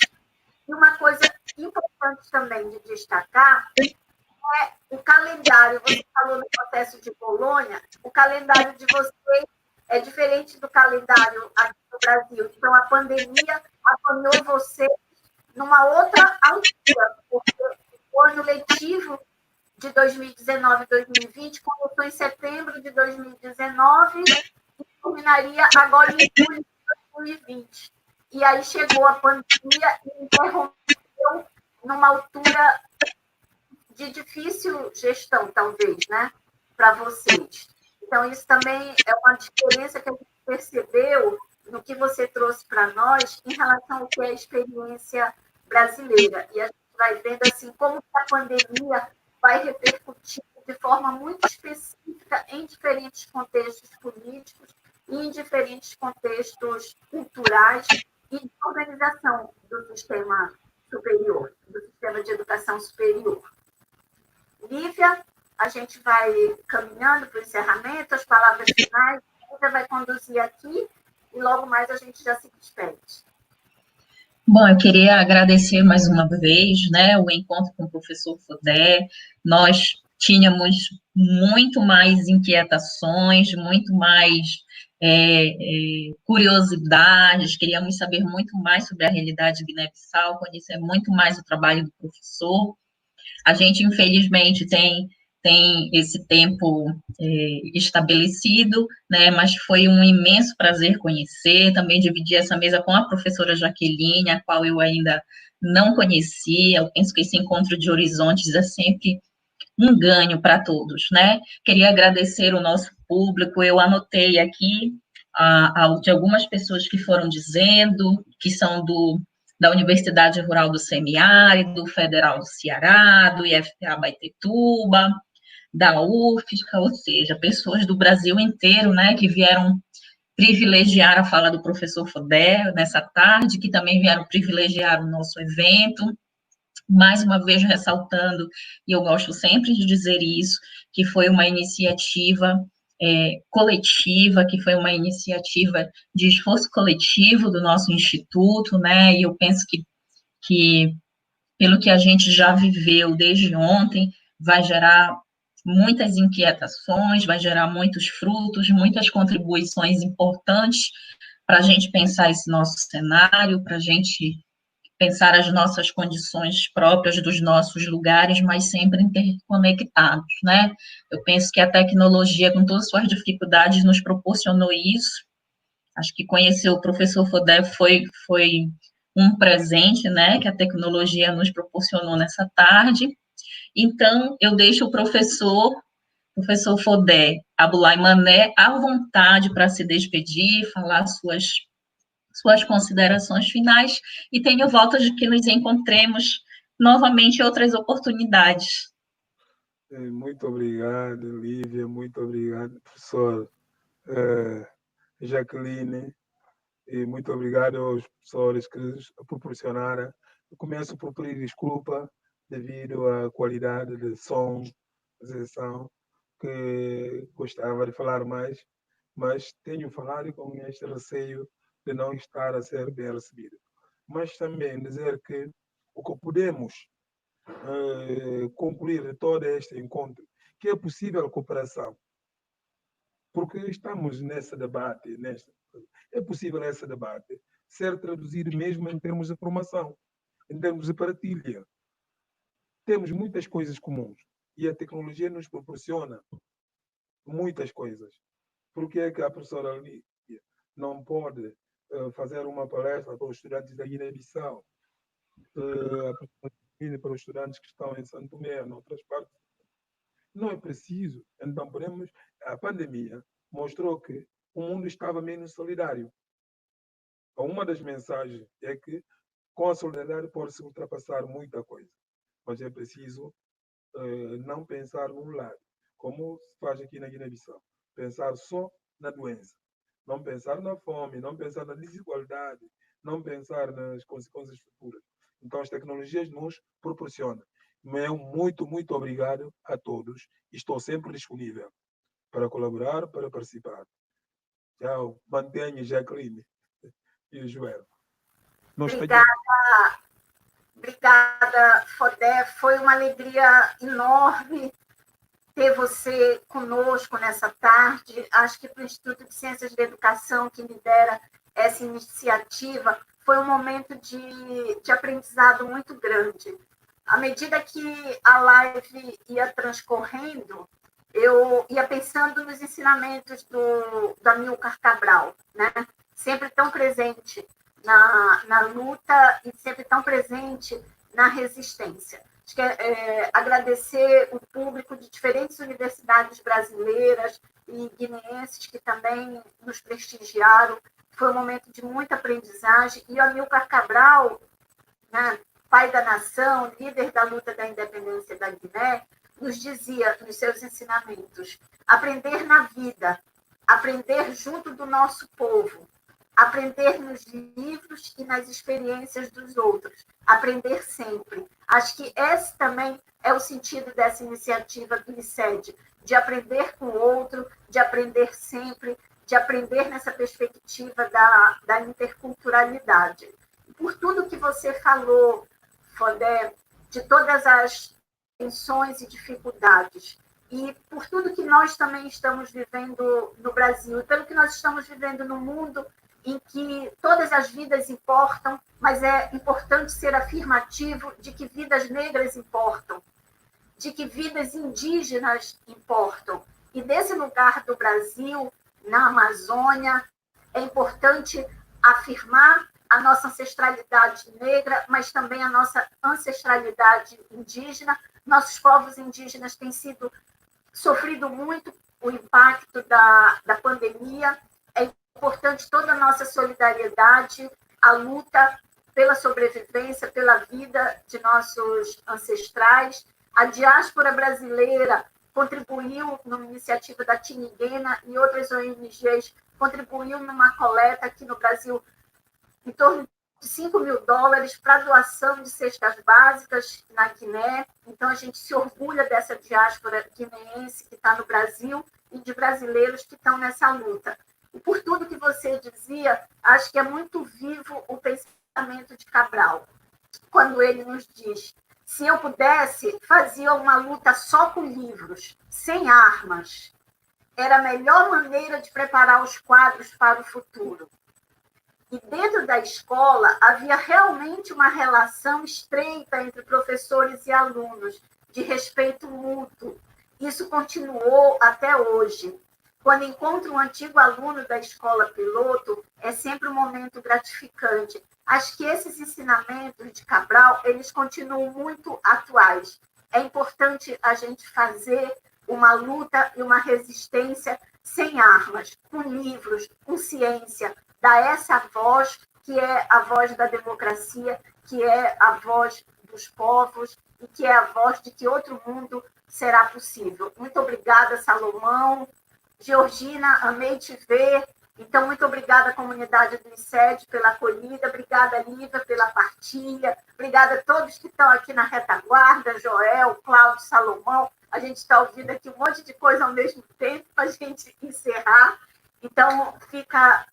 E uma coisa importante também de destacar é o calendário. Você falou no processo de Bolonha, o calendário de vocês é diferente do calendário aqui no Brasil. Então, a pandemia apanhou vocês numa outra altura, porque o ano letivo de 2019 e 2020 começou em setembro de 2019 e terminaria agora em julho de 2020. E aí chegou a pandemia e interrompeu numa altura de difícil gestão, talvez, né, para vocês. Então, isso também é uma diferença que a gente percebeu no que você trouxe para nós em relação ao que é a experiência brasileira. E a gente vai vendo assim como a pandemia vai repercutir de forma muito específica em diferentes contextos políticos e em diferentes contextos culturais e de organização do sistema superior, do sistema de educação superior. Lívia, a gente vai caminhando para o encerramento, as palavras finais, a Lívia vai conduzir aqui e logo mais a gente já se despede. Bom, eu queria agradecer mais uma vez, né, o encontro com o professor Fodé. Nós tínhamos muito mais inquietações, muito mais curiosidades, queríamos saber muito mais sobre a realidade de Guiné-Bissau, conhecer muito mais o trabalho do professor. A gente, infelizmente, tem esse tempo estabelecido, né, mas foi um imenso prazer conhecer, também dividir essa mesa com a professora Jaqueline, a qual eu ainda não conhecia. Eu penso que esse encontro de horizontes é sempre um ganho para todos, né? Queria agradecer o nosso público, eu anotei aqui de algumas pessoas que foram dizendo, que são da Universidade Rural do Semiárido, do Federal do Ceará, do IFPA Baitetuba, da UFSCa, ou seja, pessoas do Brasil inteiro, né, que vieram privilegiar a fala do professor Fodé nessa tarde, que também vieram privilegiar o nosso evento. Mais uma vez ressaltando, e eu gosto sempre de dizer isso, que foi uma iniciativa coletiva, que foi uma iniciativa de esforço coletivo do nosso instituto, né, e eu penso que pelo que a gente já viveu desde ontem, vai gerar muitas inquietações, vai gerar muitos frutos, muitas contribuições importantes para a gente pensar esse nosso cenário, para a gente pensar as nossas condições próprias dos nossos lugares, mas sempre interconectados, né? Eu penso que a tecnologia, com todas as suas dificuldades, nos proporcionou isso. Acho que conhecer o professor Fodé foi um presente, né, que a tecnologia nos proporcionou nessa tarde. Então, eu deixo o professor Fodé Abulai Mané à vontade para se despedir, falar suas considerações finais, e tenho volta de que nos encontremos novamente em outras oportunidades. Muito obrigado, Lívia, muito obrigado, professor Jaqueline. E muito obrigado aos professores que proporcionaram. Eu começo por pedir desculpa devido à qualidade de som, sessão, que gostava de falar mais, mas tenho falado com este receio de não estar a ser bem recebido. Mas também dizer que o que podemos concluir de todo este encontro, que é possível cooperação, porque estamos nesse debate, é possível esse debate ser traduzido mesmo em termos de formação, em termos de partilha. Temos muitas coisas comuns e a tecnologia nos proporciona muitas coisas. Por que é que a professora Lídia não pode fazer uma palestra para os estudantes da Guiné-Bissau, para os estudantes que estão em Santo Tomé, em outras partes? Não é preciso. Então, a pandemia mostrou que o mundo estava menos solidário. Uma das mensagens é que com a solidariedade pode-se ultrapassar muita coisa, mas é preciso não pensar num lado, como se faz aqui na Guiné-Bissau. Pensar só na doença, não pensar na fome, não pensar na desigualdade, não pensar nas consequências futuras. Então, as tecnologias nos proporcionam. Meu muito obrigado a todos. Estou sempre disponível para colaborar, para participar. Tchau. Mantenha, Jacqueline e o Joel. Obrigada, Fodé. Foi uma alegria enorme ter você conosco nessa tarde. Acho que para o Instituto de Ciências da Educação, que lidera essa iniciativa, foi um momento de aprendizado muito grande. À medida que a live ia transcorrendo, eu ia pensando nos ensinamentos do Amilcar Cabral, né? Sempre tão presente na luta e sempre tão presente na resistência. Acho que agradecer o público de diferentes universidades brasileiras e guineenses que também nos prestigiaram. Foi um momento de muita aprendizagem. E o Amilcar Cabral, né, pai da nação, líder da luta da independência da Guiné, nos dizia nos seus ensinamentos: aprender na vida, aprender junto do nosso povo, aprender nos livros e nas experiências dos outros, aprender sempre. Acho que esse também é o sentido dessa iniciativa do ICED, de aprender com o outro, de aprender sempre, de aprender nessa perspectiva da interculturalidade. Por tudo que você falou, Fodé, de todas as tensões e dificuldades, e por tudo que nós também estamos vivendo no Brasil, pelo que nós estamos vivendo no mundo, em que todas as vidas importam, mas é importante ser afirmativo de que vidas negras importam, de que vidas indígenas importam. E desse lugar do Brasil, na Amazônia, é importante afirmar a nossa ancestralidade negra, mas também a nossa ancestralidade indígena. Nossos povos indígenas têm sofrido muito o impacto da pandemia. É importante toda a nossa solidariedade, a luta pela sobrevivência, pela vida de nossos ancestrais. A diáspora brasileira contribuiu numa iniciativa da Tiniguena e outras ONGs, contribuiu numa coleta aqui no Brasil em torno de $5 mil para doação de cestas básicas na Guiné. Então, a gente se orgulha dessa diáspora guineense que está no Brasil e de brasileiros que estão nessa luta. E por tudo que você dizia, acho que é muito vivo o pensamento de Cabral, quando ele nos diz: se eu pudesse, fazia uma luta só com livros, sem armas. Era a melhor maneira de preparar os quadros para o futuro. E dentro da escola havia realmente uma relação estreita entre professores e alunos, de respeito mútuo. Isso continuou até hoje. Quando encontro um antigo aluno da escola piloto, é sempre um momento gratificante. Acho que esses ensinamentos de Cabral, eles continuam muito atuais. É importante a gente fazer uma luta e uma resistência sem armas, com livros, com ciência, dar essa voz, que é a voz da democracia, que é a voz dos povos e que é a voz de que outro mundo será possível. Muito obrigada, Salomão. Georgina, amei te ver. Então, muito obrigada, comunidade do ICED, pela acolhida, obrigada, Lívia, pela partilha, obrigada a todos que estão aqui na retaguarda, Joel, Cláudio, Salomão, a gente está ouvindo aqui um monte de coisa ao mesmo tempo para a gente encerrar, então fica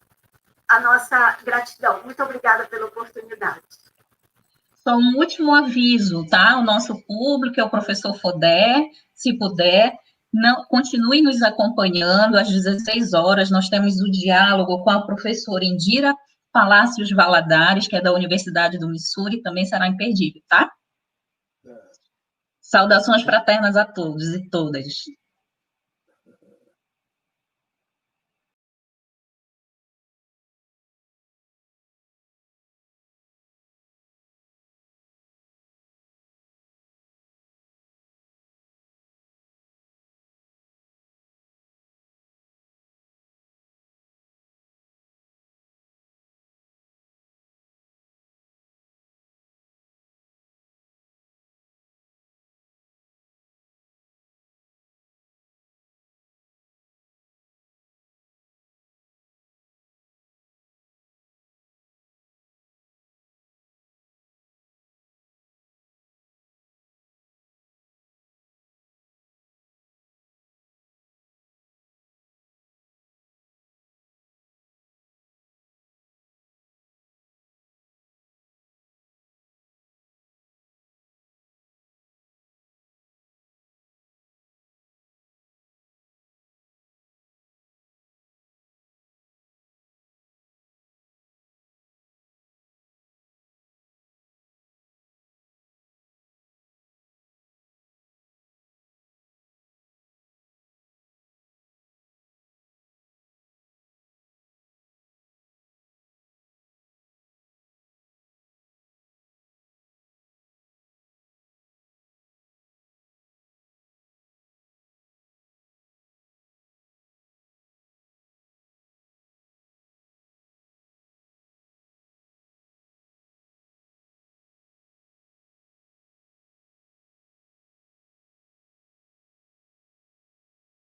a nossa gratidão. Muito obrigada pela oportunidade. Só um último aviso, tá? O nosso público é o professor Fodé, se puder, continue nos acompanhando às 16 horas, nós temos o diálogo com a professora Indira Palácios Valadares, que é da Universidade do Missouri, também será imperdível, tá? Saudações fraternas a todos e todas.